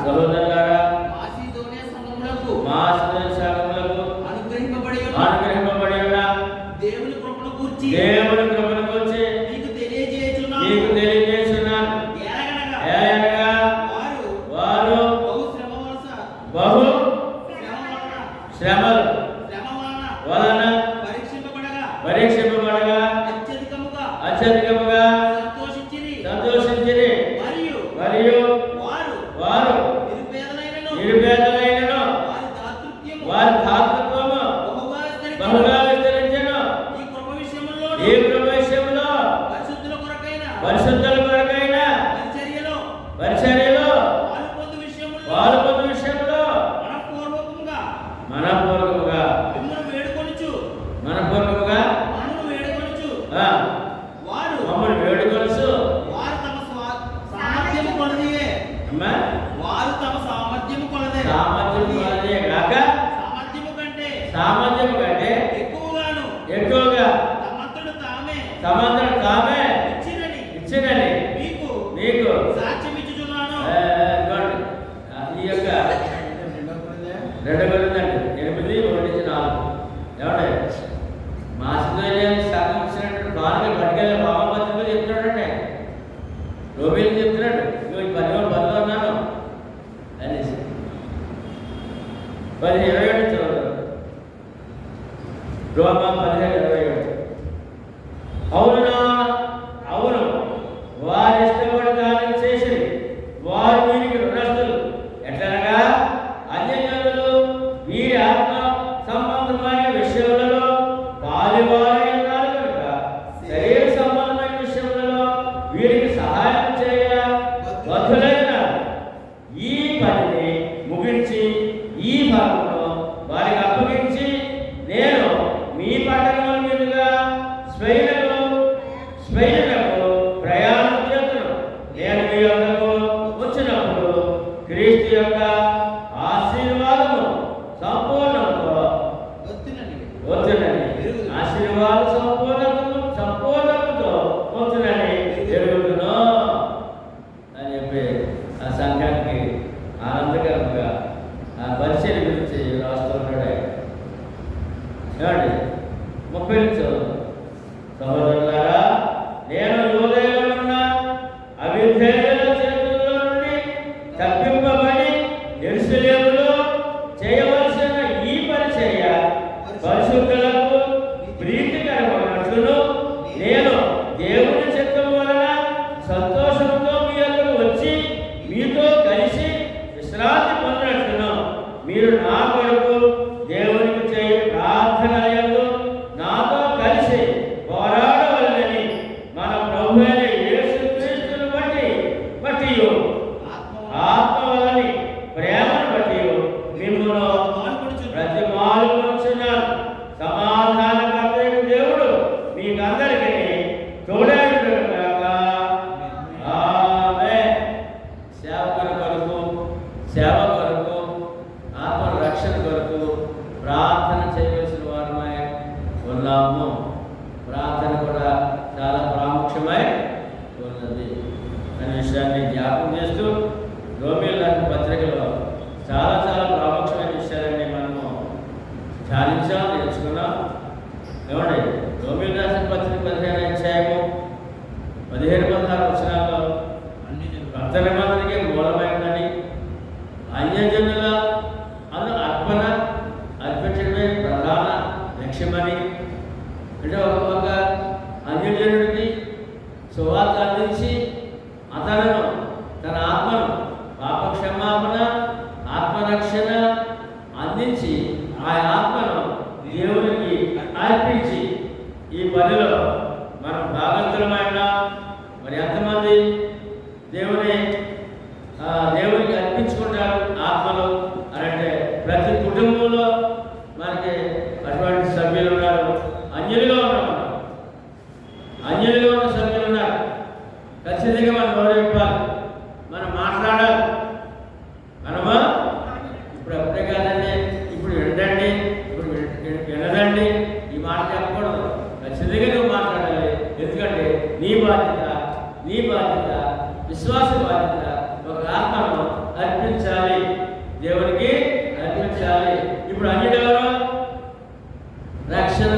సహోదరులారా మాసిదోనియ సంఘములకు అనుగ్రహింపబడి ఉన్న దేవుని కృపను గూర్చి మీకు తెలియజేయుచున్నాను. ఏలయనగా వారు బహు శ్రమల వలన పరీక్షింపబడగా అత్యధికముగా సంతోషించిరి. మరియు వారు నిరుపేదలైనను వారి దాతృత్వము బహుగా విస్తరించెను. ఈ కృప విషయంలో పరిశుద్ధుల కొరకైన పరిచర్యలో పాలు పొందు విషయంలో మనపూర్వకముగా మమ్మల్ని వేడుకొలుచు వారు తమ సామర్థ్యము కొలదే కాక సామర్థ్యము కంటే ఎక్కువగా తమంతట తామే ఇచ్చినని నీకు సాక్ష్యం ఇచ్చుచున్నాను. ఈ యొక్క 2 కొరింథీ 8:1-4 ఏమంటే మాసిదోనియాని సంఘం ఇచ్చినట్టు కానుకలు పట్టుకెళ్ళి రోమపత్రికలో చెప్తున్నాడండి. రోమీలు చెప్తున్నాడు, ఈ 10 ఉన్నాను అనేసి 10:27 చదువుతాడు. రోమా 10:27 అవును వారి ఇష్టపడి దానం చేసి వారు వీరికి రుణస్థులు. ఎట్లనగా అన్యజనులు వీరి ఆత్మ సంబంధమైన విషయంలో స్పెయిన్లకు ప్రయాణం చేతును. నేను మీ యొద్దకు వచ్చినప్పుడు క్రీస్తు యొక్క ఆశీర్వాదము సంపూర్ణంతో వద్దునని ఆశీర్వాద సంపూర్ణతతో వద్దునని జరుగుతును అని చెప్పి ఆ సంఘానికి ఆనందకరంగా ఆ పరిచయం గురించి రాస్తూ ఉన్నాడు. ఏమండి 30 నిమిషాలు. సహోదరులారా, నేను యూదయలో ఉన్న అవిధేయుల చేతుల్లో నుండి తప్పింపబడి యెరూషలేములో చేయవలసిన ఈ పరిచర్య పరిశుద్ధులకు ప్రీతికరమైనట్లును నేను దేవుని చిత్తం వలన సంతోషంతో మీ యొద్దకు వచ్చి మీతో కలిసి విశ్రాంతి పొందినట్లును మీరు నా కొరకు దేవునికి చేయ ప్రార్థనయందు నాతో కలిసి పోరాడవలనని మన ప్రభువైన యేసుక్రీస్తును బట్టి ఆత్మ వలని ప్రేమను బట్టి మిమ్మల్ని బ్రతిమాలుకొనుచున్నాను. సమాధానకర్తయైన దేవుడు మీకందరికీ తోడైయుండును గాక. ఆమేన్. సేవ కొరకు ఆత్మ రక్షణ కొరకు ప్రార్థన చేయవలసిన వారమై ఉన్నాము. ప్రార్థన కూడా చాలా ప్రాముఖ్యమై ఉన్నది అనే విషయాన్ని జ్ఞాపకం చేస్తూ రోమీయుల రాసిన పత్రికలో చాలా ప్రాముఖ్యమైన విషయాలన్నీ మనము ధ్యానించాం, నేర్చుకున్నాం. ఏమండి, రోమీయుల రాసిన పత్రిక 15వ అధ్యాయము 15-16 వచనాల్లో కొత్త నిబంధనకి మూలమైనదని అన్యజనుల అర్పించడమే ప్రధాన లక్ష్యమని, అంటే ఒక అన్యజనుడికి సువార్త అందించి అతను తన ఆత్మను పాపక్షమాపణ ఆత్మరక్షణ అందించి ఆ ఆత్మను దేవునికి అర్పించి ఈ పనిలో మనం భాగస్థులమైన మరి ఎంతమంది దేవునికి అర్పించుకుంటారు ఆత్మలు అని అంటే ప్రతి కుటుంబంలో మనకి అటువంటి సభ్యులు ఉన్నారు. అన్యులుగా ఉన్న సభ్యులు ఉన్నారు. ఖచ్చితంగా మనం గౌరవించాలి, మనం మాట్లాడాలి. మనమా ఇప్పుడు అప్పుడే కాదండి, ఇప్పుడు వినండి, ఇప్పుడు వినదండి ఈ మాట చెప్పకూడదు. ఖచ్చితంగా నువ్వు మాట్లాడాలి. ఎందుకంటే నీ బాధ్యత విశ్వాస బాధ్యత ఒక ఆత్మను అర్పించాలి, దేవునికి అర్పించాలి. ఇప్పుడు అన్యుడెవరో రక్షణ